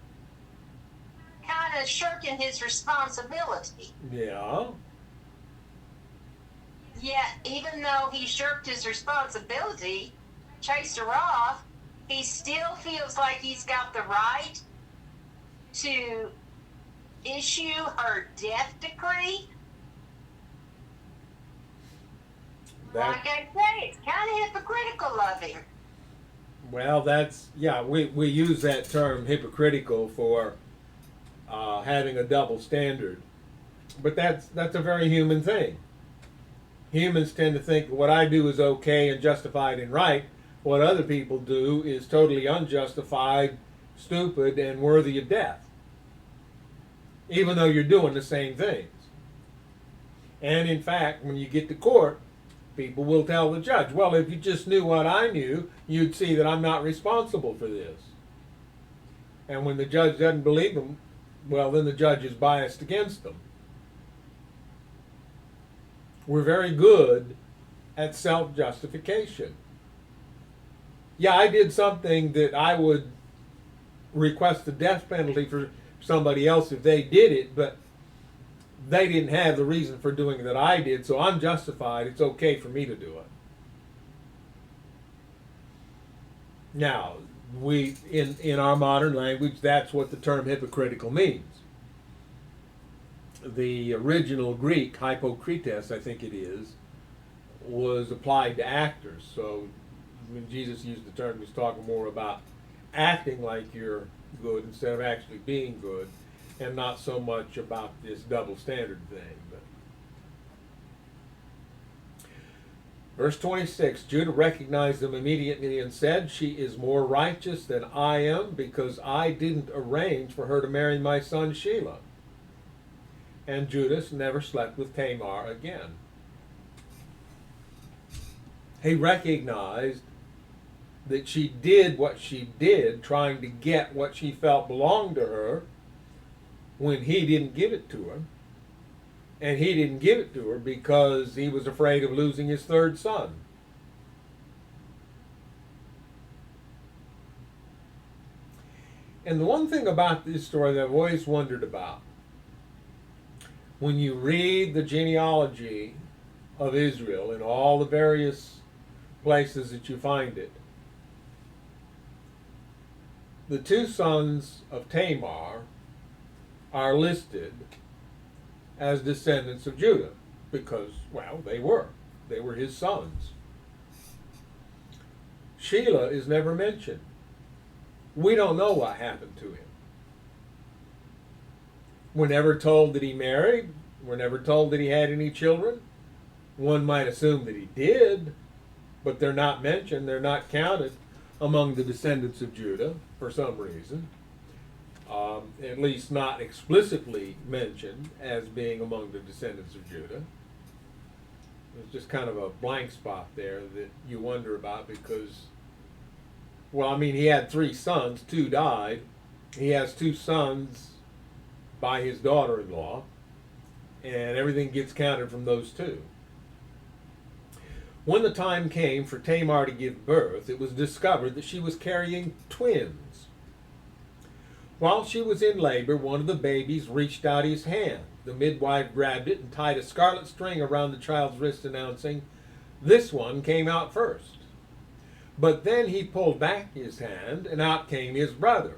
Kind of shirking his responsibility. Yeah. Yet, even though he shirked his responsibility, chased her off, he still feels like he's got the right to issue her death decree. Like I say, it's kind of hypocritical of him. Well, we use that term hypocritical for having a double standard, but that's a very human thing. Humans tend to think what I do is okay and justified and right. What other people do is totally unjustified, stupid, and worthy of death, even though you're doing the same things. And in fact, when you get to court, people will tell the judge, "Well, if you just knew what I knew, you'd see that I'm not responsible for this." And when the judge doesn't believe them, well, then the judge is biased against them. We're very good at self-justification. Yeah, I did something that I would request the death penalty for somebody else if they did it, but they didn't have the reason for doing it that I did, so I'm justified. It's okay for me to do it. Now, in our modern language, that's what the term hypocritical means. The original Greek, hypokrites, I think it is, was applied to actors. So when Jesus used the term, he was talking more about acting like you're good instead of actually being good. and not so much about this double standard thing. But verse 26, Judah recognized them immediately and said, "She is more righteous than I am, because I didn't arrange for her to marry my son Shelah." And Judah never slept with Tamar again. He recognized that she did what she did, trying to get what she felt belonged to her, when he didn't give it to her. And he didn't give it to her because he was afraid of losing his third son. And the one thing about this story that I've always wondered about, when you read the genealogy of Israel in all the various places that you find it, the two sons of Tamar are listed as descendants of Judah because, well, they were his sons. Shelah is never mentioned. We don't know what happened to him. We're never told that he married. We're never told that he had any children. One might assume that he did, but they're not mentioned. They're not counted among the descendants of Judah for some reason. At least not explicitly mentioned as being among the descendants of Judah. There's just kind of a blank spot there that you wonder about because, well, I mean, he had 3 sons, 2 died. He has 2 sons by his daughter-in-law, and everything gets counted from those 2. When the time came for Tamar to give birth, it was discovered that she was carrying twins. While she was in labor, one of the babies reached out his hand. The midwife grabbed it and tied a scarlet string around the child's wrist, announcing, "This one came out first." But then he pulled back his hand, and out came his brother.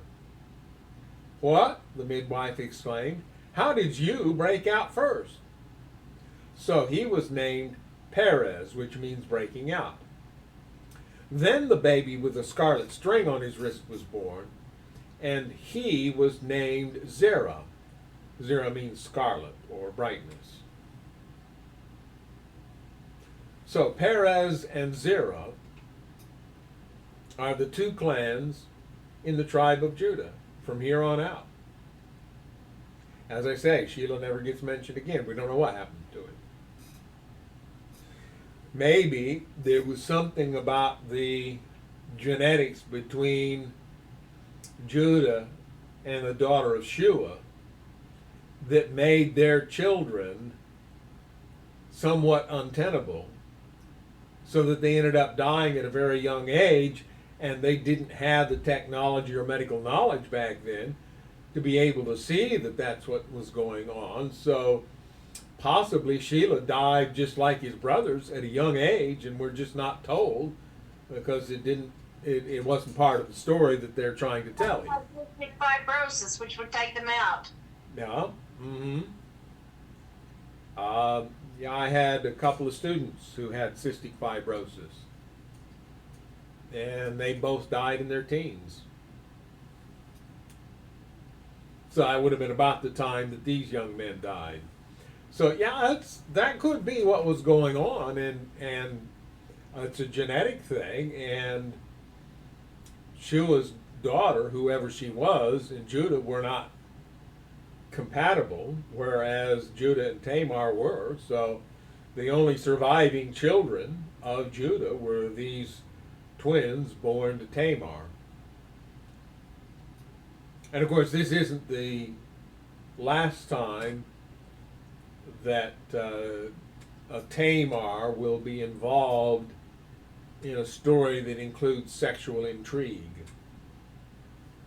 "What?" the midwife exclaimed. "How did you break out first?" So he was named Perez, which means breaking out. Then the baby with a scarlet string on his wrist was born, and he was named Zerah. Zerah means scarlet or brightness. So Perez and Zerah are the 2 clans in the tribe of Judah from here on out. As I say, Shelah never gets mentioned again. We don't know what happened to it. Maybe there was something about the genetics between Judah and the daughter of Shua that made their children somewhat untenable, so that they ended up dying at a very young age, and they didn't have the technology or medical knowledge back then to be able to see that that's what was going on. So possibly Shelah died just like his brothers at a young age, and we're just not told because it wasn't part of the story that they're trying to tell you. Cystic fibrosis, which would take them out. Yeah. Mm-hmm. Yeah, I had a couple of students who had cystic fibrosis, and they both died in their teens. So I would have been about the time that these young men died. So yeah, that could be what was going on, and it's a genetic thing. And Shua's daughter, whoever she was, and Judah were not compatible, whereas Judah and Tamar were. So the only surviving children of Judah were these twins born to Tamar. And of course, this isn't the last time that a Tamar will be involved in a story that includes sexual intrigue.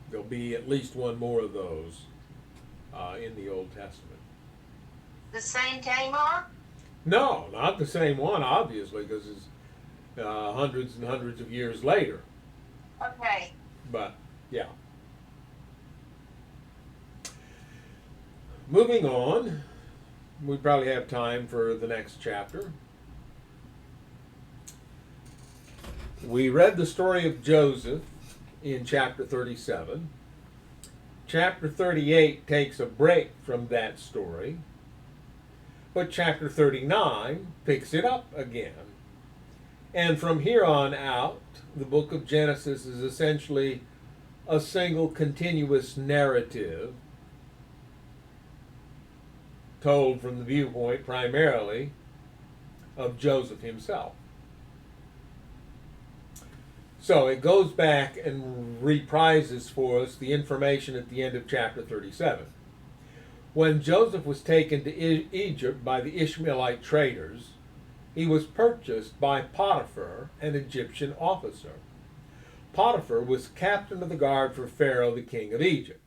There'll be at least one more of those in the Old Testament. The same Tamar? No, not the same one, obviously, because it's hundreds and hundreds of years later. Okay. But, yeah. Moving on, we probably have time for the next chapter. We read the story of Joseph in chapter 37. Chapter 38 takes a break from that story, but chapter 39 picks it up again. And from here on out, the book of Genesis is essentially a single continuous narrative told from the viewpoint primarily of Joseph himself. So it goes back and reprises for us the information at the end of chapter 37. When Joseph was taken to Egypt by the Ishmaelite traders, he was purchased by Potiphar, an Egyptian officer. Potiphar was captain of the guard for Pharaoh, the king of Egypt.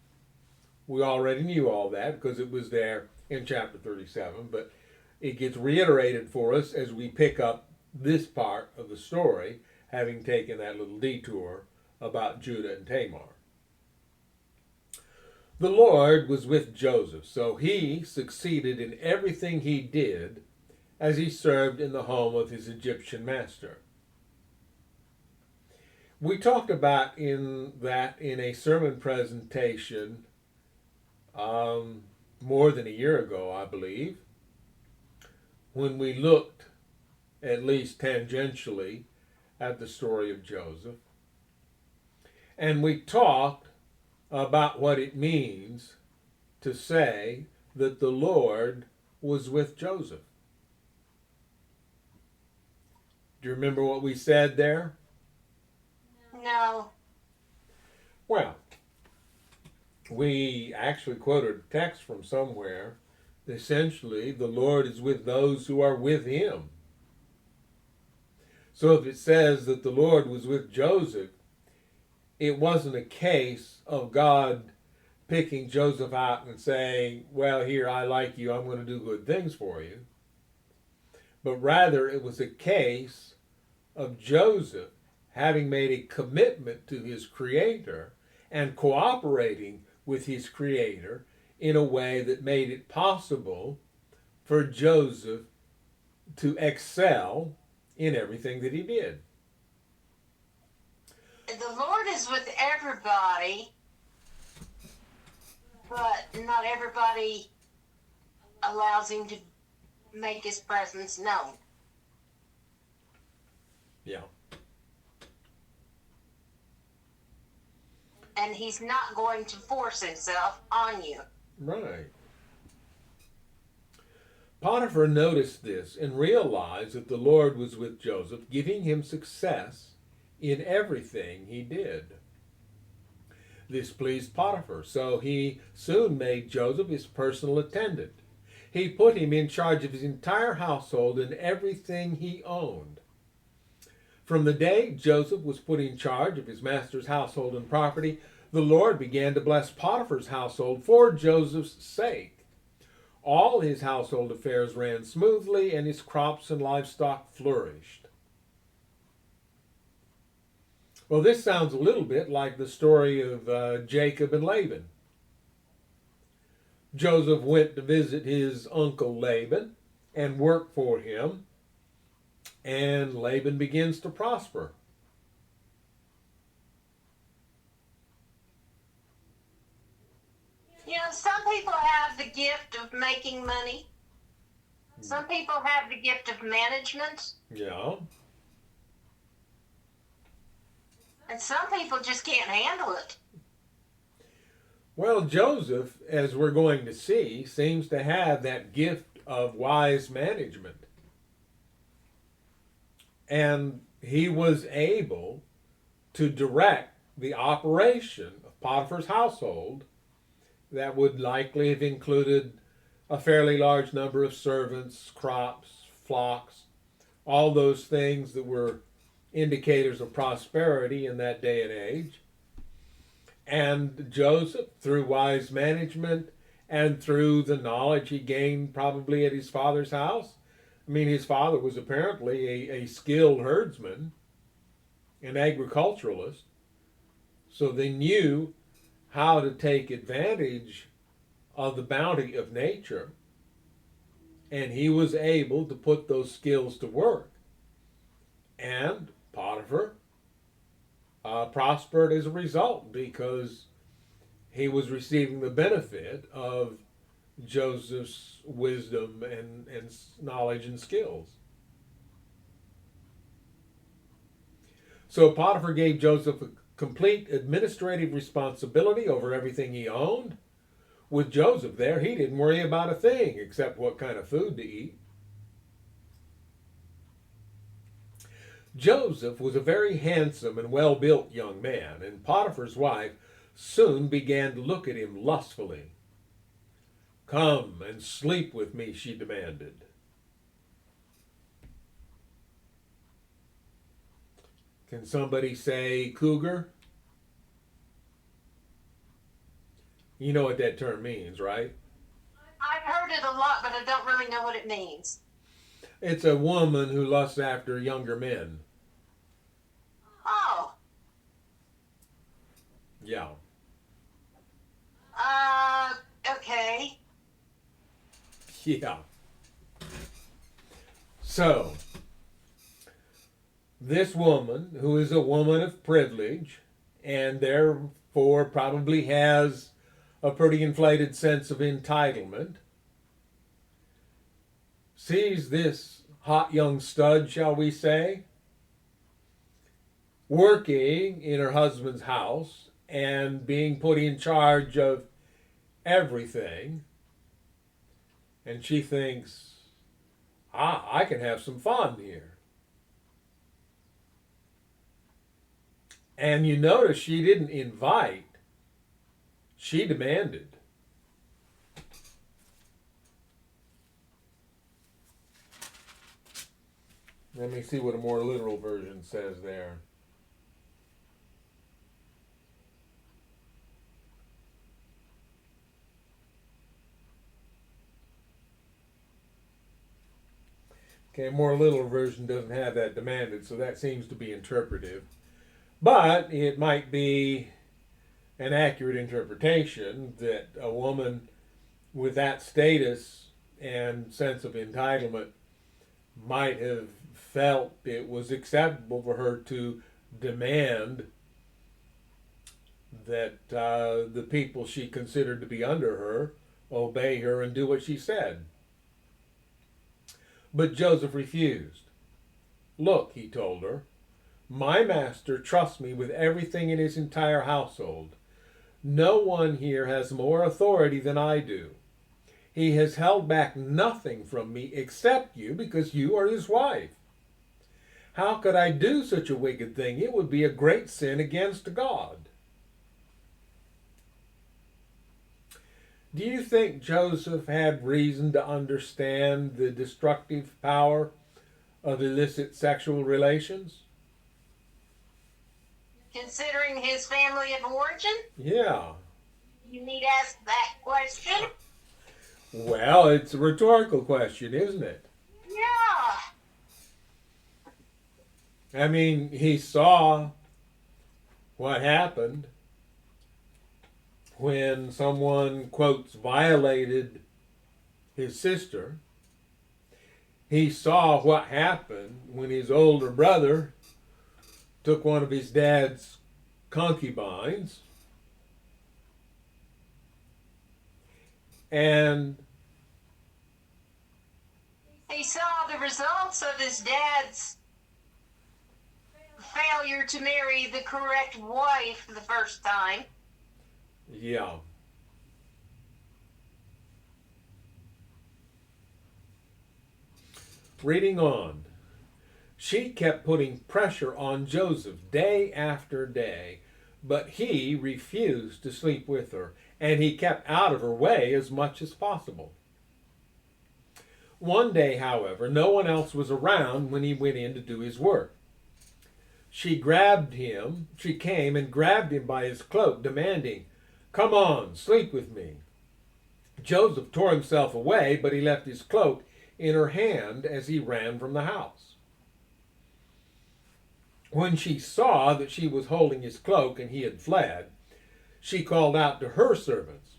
We already knew all that because it was there in chapter 37, but it gets reiterated for us as we pick up this part of the story, having taken that little detour about Judah and Tamar. The Lord was with Joseph, so he succeeded in everything he did as he served in the home of his Egyptian master. We talked about in a sermon presentation more than a year ago, I believe, when we looked, at least tangentially, at the story of Joseph. And we talked about what it means to say that the Lord was with Joseph. Do you remember what we said there? No. Well, we actually quoted a text from somewhere. Essentially, the Lord is with those who are with him. So if it says that the Lord was with Joseph, it wasn't a case of God picking Joseph out and saying, well, here, I like you, I'm going to do good things for you. But rather, it was a case of Joseph having made a commitment to his Creator and cooperating with his Creator in a way that made it possible for Joseph to excel in everything that he did. The Lord is with everybody, but not everybody allows him to make his presence known. Yeah. And he's not going to force himself on you. Right. Potiphar noticed this and realized that the Lord was with Joseph, giving him success in everything he did. This pleased Potiphar, so he soon made Joseph his personal attendant. He put him in charge of his entire household and everything he owned. From the day Joseph was put in charge of his master's household and property, the Lord began to bless Potiphar's household for Joseph's sake. All his household affairs ran smoothly, and his crops and livestock flourished. Well, this sounds a little bit like the story of Jacob and Laban. Joseph went to visit his uncle Laban and work for him, and Laban begins to prosper. You know, some people have the gift of making money. Some people have the gift of management. Yeah. And some people just can't handle it. Well, Joseph, as we're going to see, seems to have that gift of wise management. And he was able to direct the operation of Potiphar's household that would likely have included a fairly large number of servants, crops, flocks, all those things that were indicators of prosperity in that day and age. And Joseph, through wise management and through the knowledge he gained probably at his father's house, I mean, his father was apparently a skilled herdsman, an agriculturalist, so they knew how to take advantage of the bounty of nature, and he was able to put those skills to work. And Potiphar prospered as a result because he was receiving the benefit of Joseph's wisdom and knowledge and skills. So Potiphar gave Joseph a complete administrative responsibility over everything he owned. With Joseph there, he didn't worry about a thing except what kind of food to eat. Joseph was a very handsome and well-built young man, and Potiphar's wife soon began to look at him lustfully. "Come and sleep with me," she demanded. Can somebody say cougar? You know what that term means, right? I've heard it a lot, but I don't really know what it means. It's a woman who lusts after younger men. Oh. Yeah. Okay. Yeah. So, this woman, who is a woman of privilege, and therefore probably has a pretty inflated sense of entitlement, sees this hot young stud, shall we say, working in her husband's house and being put in charge of everything, and she thinks, I can have some fun here. And you notice she didn't invite, she demanded. Let me see what a more literal version says there. Okay, a more literal version doesn't have that demanded, so that seems to be interpretive. But it might be an accurate interpretation that a woman with that status and sense of entitlement might have felt it was acceptable for her to demand that the people she considered to be under her obey her and do what she said. But Joseph refused. "Look," he told her, "my master trusts me with everything in his entire household. No one here has more authority than I do. He has held back nothing from me except you, because you are his wife. How could I do such a wicked thing? It would be a great sin against God." Do you think Joseph had reason to understand the destructive power of illicit sexual relations? Considering his family of origin? Yeah. You need to ask that question? Well, it's a rhetorical question, isn't it? Yeah. I mean, he saw what happened when someone, quotes, violated his sister. He saw what happened when his older brother took one of his dad's concubines. And He saw the results of his dad's failure to marry the correct wife the first time. yeah. Reading on. She kept putting pressure on Joseph day after day, but he refused to sleep with her, and he kept out of her way as much as possible. One day, however, no one else was around when he went in to do his work. She came and grabbed him by his cloak, demanding, "Come on, sleep with me." Joseph tore himself away, but he left his cloak in her hand as he ran from the house. When she saw that she was holding his cloak and he had fled, she called out to her servants.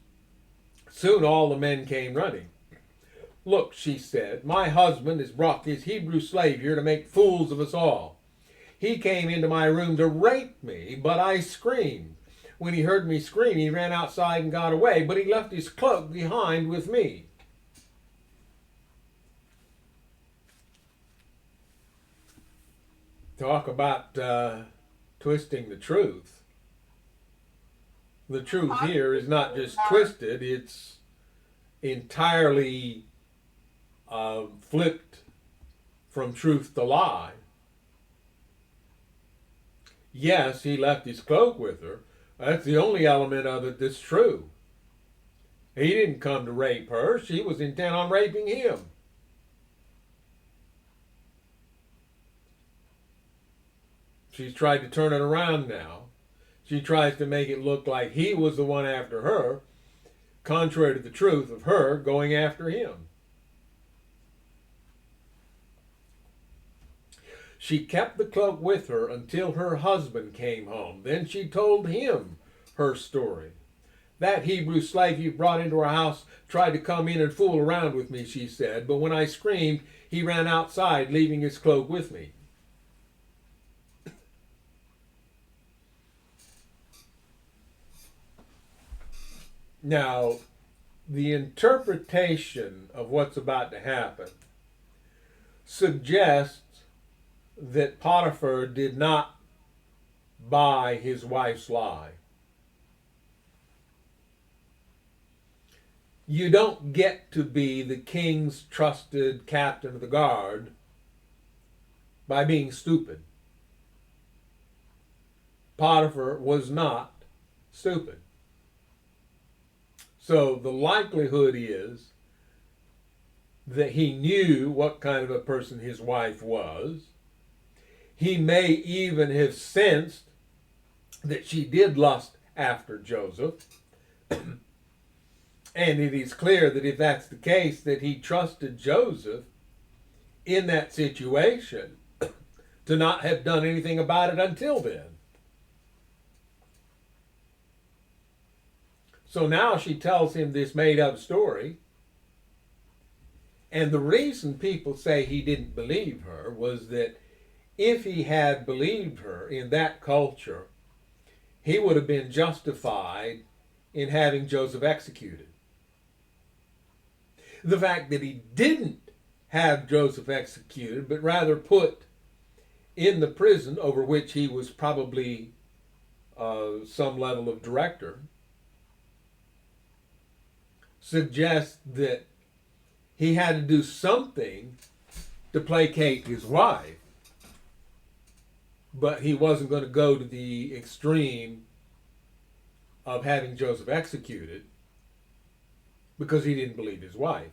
Soon all the men came running. "Look," she said, "my husband has brought this Hebrew slave here to make fools of us all. He came into my room to rape me, but I screamed. when he heard me scream, he ran outside and got away, but he left his cloak behind with me. Talk about twisting the truth. The truth here is not just twisted, it's entirely flipped from truth to lie. Yes, he left his cloak with her. That's the only element of it that's true. He didn't come to rape her. She was intent on raping him. She's tried to turn it around now. She tries to make it look like he was the one after her, contrary to the truth of her going after him. She kept the cloak with her until her husband came home. Then she told him her story. That Hebrew slave you brought into our house tried to come in and fool around with me, she said, but when I screamed, he ran outside, leaving his cloak with me. Now, the interpretation of what's about to happen suggests that Potiphar did not buy his wife's lie. You don't get to be the king's trusted captain of the guard by being stupid. Potiphar was not stupid. So the likelihood is that he knew what kind of a person his wife was. He may even have sensed that she did lust after Joseph. And it is clear that if that's the case, that he trusted Joseph in that situation to not have done anything about it until then. So now she tells him this made-up story. And the reason people say he didn't believe her was that if he had believed her in that culture, he would have been justified in having Joseph executed. The fact that he didn't have Joseph executed, but rather put in the prison over which he was probably some level of director, suggests that he had to do something to placate his wife, but he wasn't going to go to the extreme of having Joseph executed because he didn't believe his wife.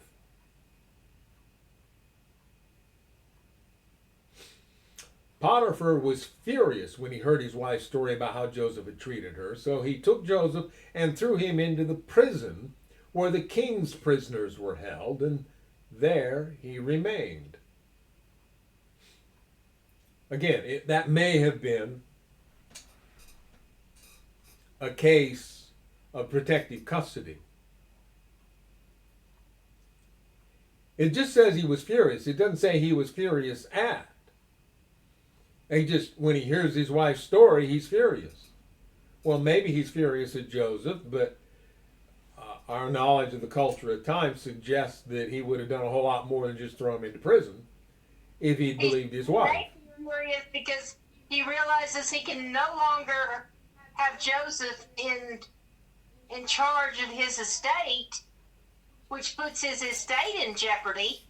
Potiphar was furious when he heard his wife's story about how Joseph had treated her, so he took Joseph and threw him into the prison where the king's prisoners were held, and there he remained. Again, that may have been a case of protective custody. It just says he was furious. It doesn't say he was furious at. When he hears his wife's story, he's furious. Well, maybe he's furious at Joseph, but our knowledge of the culture at times suggests that he would have done a whole lot more than just throw him into prison if he'd believed his wife. He's furious because he realizes he can no longer have Joseph in charge of his estate, which puts his estate in jeopardy.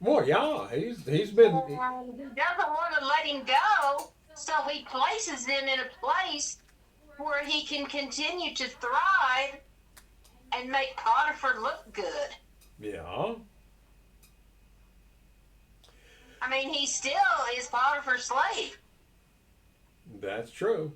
Well, yeah, he's been. He doesn't want to let him go, so he places him in a place where he can continue to thrive and make Potiphar look good. Yeah. I mean, he still is Potiphar's slave. That's true.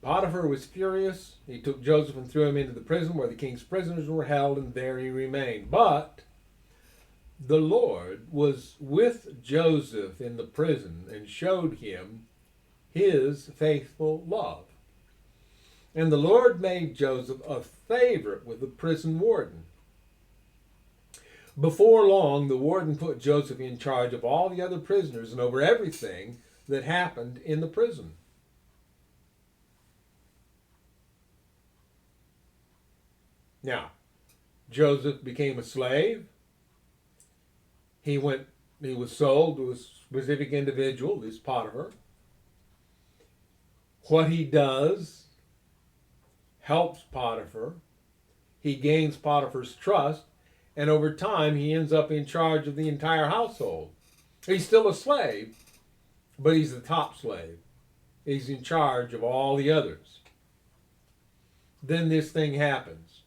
Potiphar was furious. He took Joseph and threw him into the prison where the king's prisoners were held, and there he remained. But the Lord was with Joseph in the prison and showed him his faithful love. And the Lord made Joseph a favorite with the prison warden. Before long, the warden put Joseph in charge of all the other prisoners and over everything that happened in the prison. Now, Joseph became a slave. He was sold to a specific individual, this Potiphar. What he does helps Potiphar. He gains Potiphar's trust, and over time he ends up in charge of the entire household. He's still a slave, but he's the top slave. He's in charge of all the others. Then this thing happens.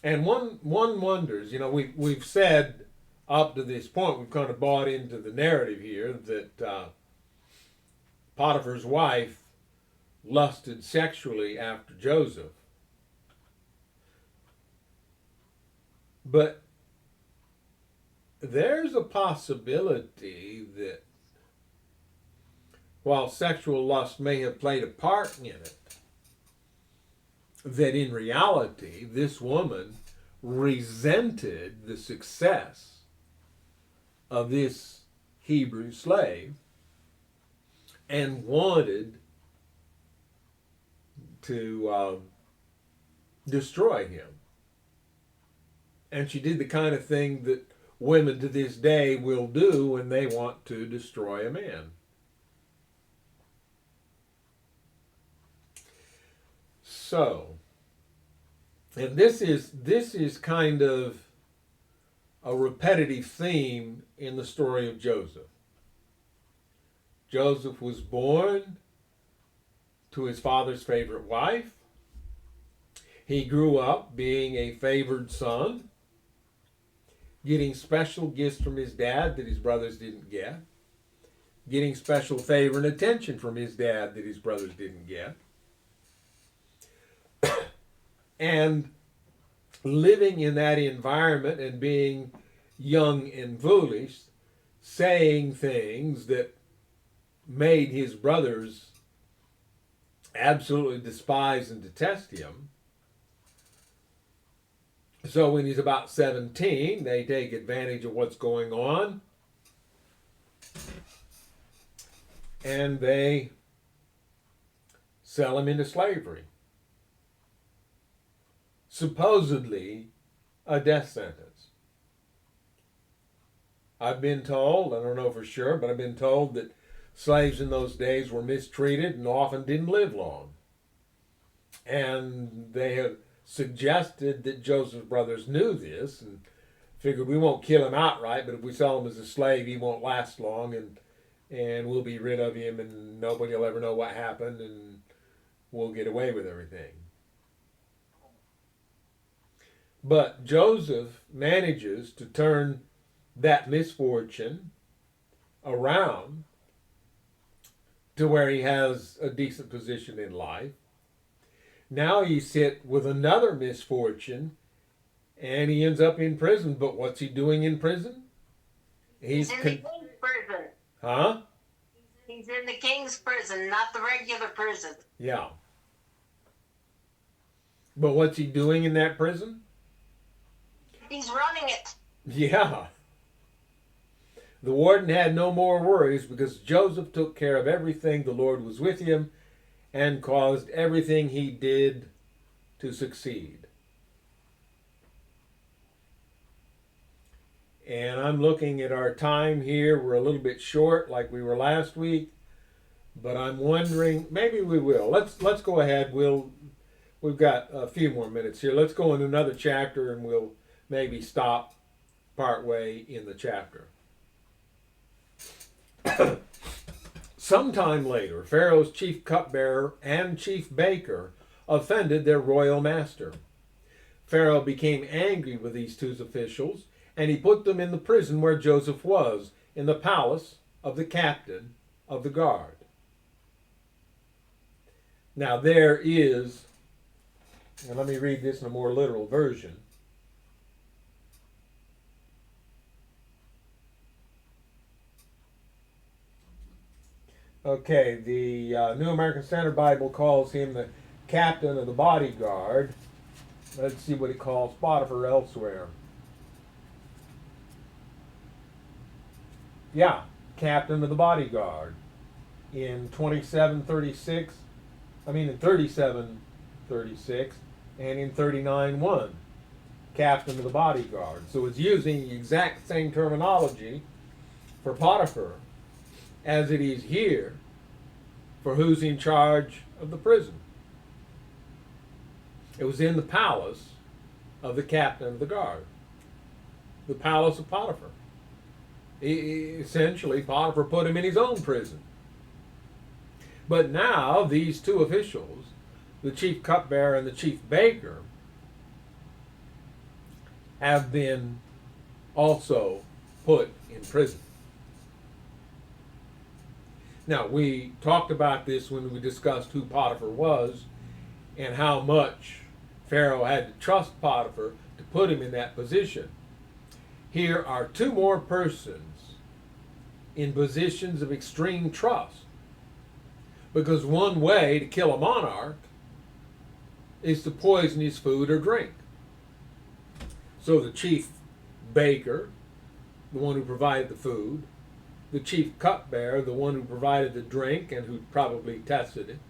And one wonders, we've said up to this point, we've kind of bought into the narrative here that Potiphar's wife lusted sexually after Joseph. But there's a possibility that while sexual lust may have played a part in it, that in reality this woman resented the success of this Hebrew slave and wanted to destroy him. And she did the kind of thing that women to this day will do when they want to destroy a man. So, and this is kind of a repetitive theme in the story of Joseph. Joseph was born to his father's favorite wife. He grew up being a favored son, getting special gifts from his dad that his brothers didn't get, getting special favor and attention from his dad that his brothers didn't get, and living in that environment and being young and foolish, saying things that made his brothers absolutely despise and detest him. So when he's about 17, they take advantage of what's going on and they sell him into slavery. Supposedly a death sentence. I've been told, I don't know for sure, but I've been told that slaves in those days were mistreated and often didn't live long. And they have suggested that Joseph's brothers knew this and figured we won't kill him outright, but if we sell him as a slave, he won't last long and we'll be rid of him and nobody will ever know what happened and we'll get away with everything. But Joseph manages to turn that misfortune around to where he has a decent position in life. Now he's hit with another misfortune and he ends up in prison. But what's he doing in prison? He's in the king's prison. Huh? He's in the king's prison, not the regular prison. Yeah. But what's he doing in that prison? He's running it. Yeah. The warden had no more worries because Joseph took care of everything. The Lord was with him and caused everything he did to succeed. And I'm looking at our time here. We're a little bit short like we were last week, but I'm wondering, maybe we will. Let's go ahead. We've got a few more minutes here. Let's go in another chapter and we'll maybe stop partway in the chapter. Sometime later, Pharaoh's chief cupbearer and chief baker offended their royal master. Pharaoh became angry with these two officials, and he put them in the prison where Joseph was, in the palace of the captain of the guard. Now there is, and let me read this in a more literal version. Okay, the New American Standard Bible calls him the captain of the bodyguard. Let's see what it calls Potiphar elsewhere. Yeah, captain of the bodyguard. In 27:36, in 37:36, and in 39:1, captain of the bodyguard. So it's using the exact same terminology for Potiphar as it is here for who's in charge of the prison. It was in the palace of the captain of the guard, the palace of Potiphar. Essentially, Potiphar put him in his own prison. But now these two officials, the chief cupbearer and the chief baker, have been also put in prison. Now, we talked about this when we discussed who Potiphar was and how much Pharaoh had to trust Potiphar to put him in that position. Here are two more persons in positions of extreme trust. Because one way to kill a monarch is to poison his food or drink. So the chief baker, the one who provided the food, the chief cupbearer, the one who provided the drink and who probably tested it,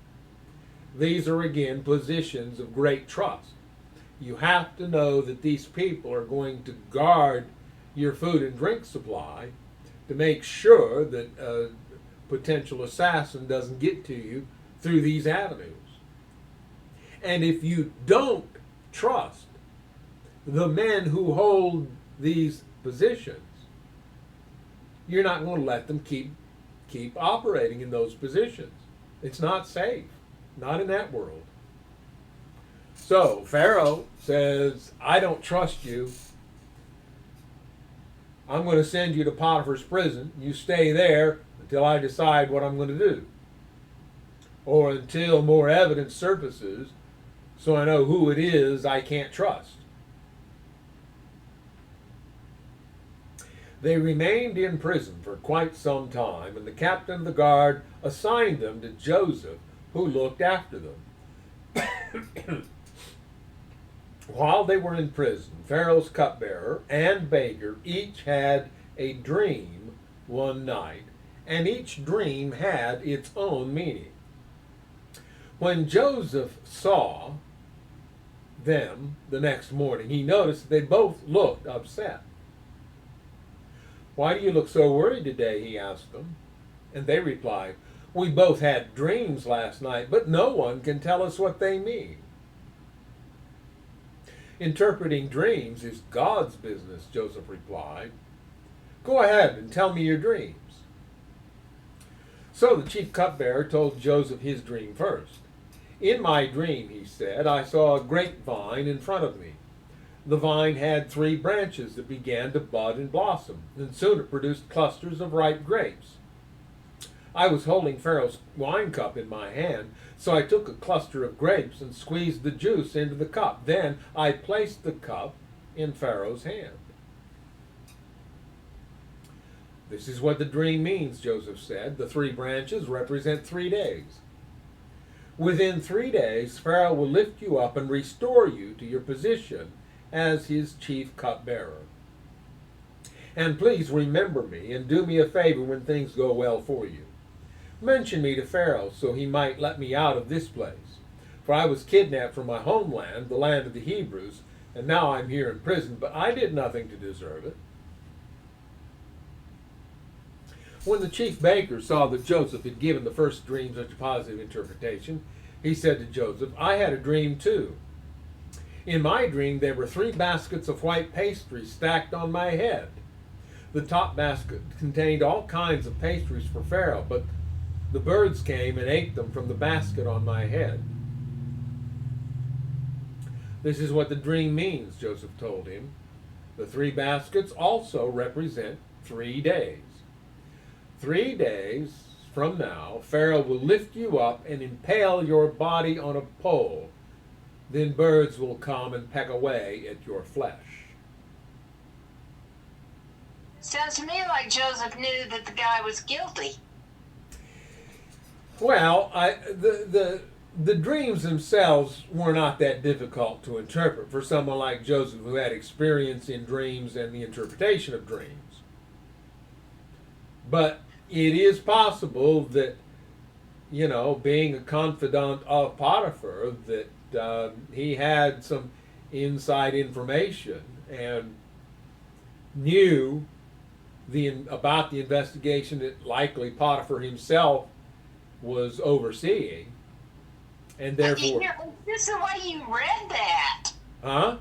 these are again positions of great trust. You have to know that these people are going to guard your food and drink supply to make sure that a potential assassin doesn't get to you through these avenues. And if you don't trust the men who hold these positions, you're not going to let them keep operating in those positions. It's not safe, not in that world. So Pharaoh says, I don't trust you. I'm going to send you to Potiphar's prison. You stay there until I decide what I'm going to do, or until more evidence surfaces so I know who it is I can't trust. They remained in prison for quite some time, and the captain of the guard assigned them to Joseph, who looked after them. While they were in prison, Pharaoh's cupbearer and baker each had a dream one night, and each dream had its own meaning. When Joseph saw them the next morning, he noticed that they both looked upset. Why do you look so worried today? He asked them. And they replied, we both had dreams last night, but no one can tell us what they mean. Interpreting dreams is God's business, Joseph replied. Go ahead and tell me your dreams. So the chief cupbearer told Joseph his dream first. In my dream, he said, I saw a grapevine in front of me. The vine had 3 branches that began to bud and blossom, and soon it produced clusters of ripe grapes. I was holding Pharaoh's wine cup in my hand, so I took a cluster of grapes and squeezed the juice into the cup. Then I placed the cup in Pharaoh's hand. This is what the dream means, Joseph said. The 3 branches represent 3 days. Within 3 days, Pharaoh will lift you up and restore you to your position as his chief cupbearer. And please remember me and do me a favor when things go well for you. Mention me to Pharaoh so he might let me out of this place. For I was kidnapped from my homeland, the land of the Hebrews, and now I'm here in prison, but I did nothing to deserve it. When the chief baker saw that Joseph had given the first dream such a positive interpretation, he said to Joseph, I had a dream too. In my dream, there were 3 baskets of white pastry stacked on my head. The top basket contained all kinds of pastries for Pharaoh, but the birds came and ate them from the basket on my head. This is what the dream means, Joseph told him. The 3 baskets also represent 3 days. 3 days from now, Pharaoh will lift you up and impale your body on a pole. Then birds will come and peck away at your flesh. Sounds to me like Joseph knew that the guy was guilty. Well, the dreams themselves were not that difficult to interpret for someone like Joseph who had experience in dreams and the interpretation of dreams. But it is possible that, being a confidant of Potiphar, that he had some inside information and knew about the investigation that likely Potiphar himself was overseeing, and therefore, It's just the way you read that. huh?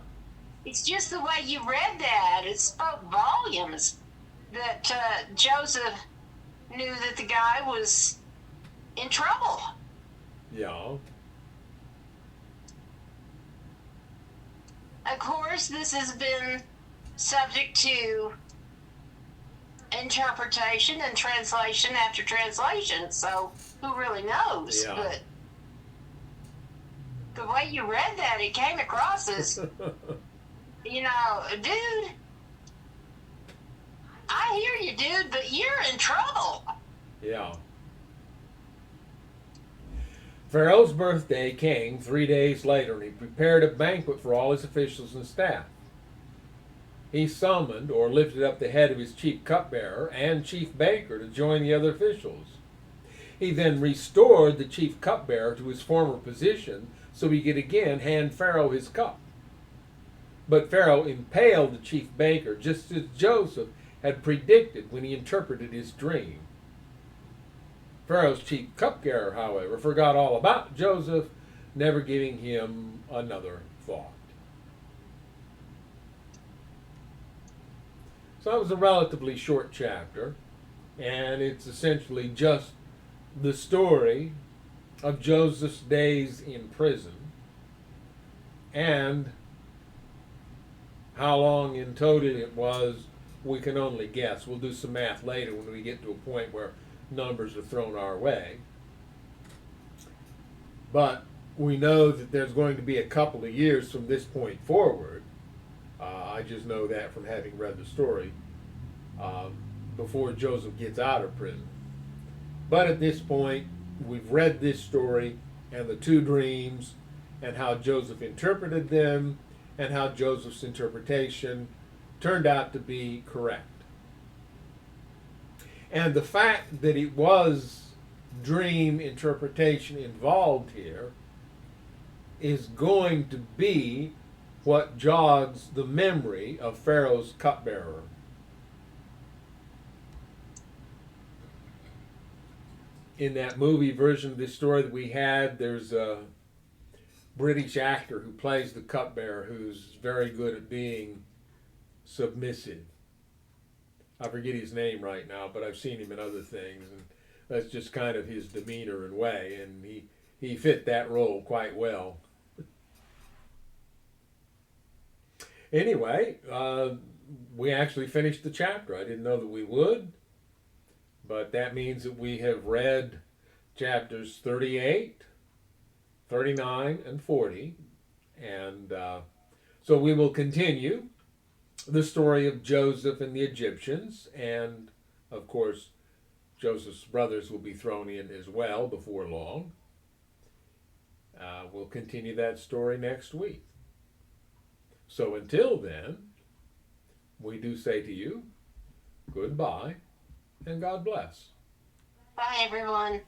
It's just the way you read that. It spoke volumes that Joseph knew that the guy was in trouble. Yeah. Of course, this has been subject to interpretation and translation after translation, so who really knows? Yeah. But the way you read that, it came across as, dude, I hear you, dude, but you're in trouble. Yeah. Pharaoh's birthday came 3 days later, and he prepared a banquet for all his officials and staff. He summoned or lifted up the head of his chief cupbearer and chief baker to join the other officials. He then restored the chief cupbearer to his former position so he could again hand Pharaoh his cup. But Pharaoh impaled the chief baker just as Joseph had predicted when he interpreted his dream. Pharaoh's chief cupbearer, however, forgot all about Joseph, never giving him another thought. So that was a relatively short chapter, and it's essentially just the story of Joseph's days in prison and how long in total it was, we can only guess. We'll do some math later when we get to a point where numbers are thrown our way. But we know that there's going to be a couple of years from this point forward. I just know that from having read the story before Joseph gets out of prison. But at this point, we've read this story and the two dreams and how Joseph interpreted them and how Joseph's interpretation turned out to be correct. And the fact that it was dream interpretation involved here is going to be what jogs the memory of Pharaoh's cupbearer. In that movie version of this story that we had, there's a British actor who plays the cupbearer who's very good at being submissive. I forget his name right now, but I've seen him in other things, and that's just kind of his demeanor and way, and he fit that role quite well. Anyway, we actually finished the chapter. I didn't know that we would, but that means that we have read chapters 38, 39, and 40, and so we will continue the story of Joseph and the Egyptians, and of course Joseph's brothers will be thrown in as well before long. We'll continue that story next week. So until then, we do say to you, goodbye and God bless. Bye, everyone.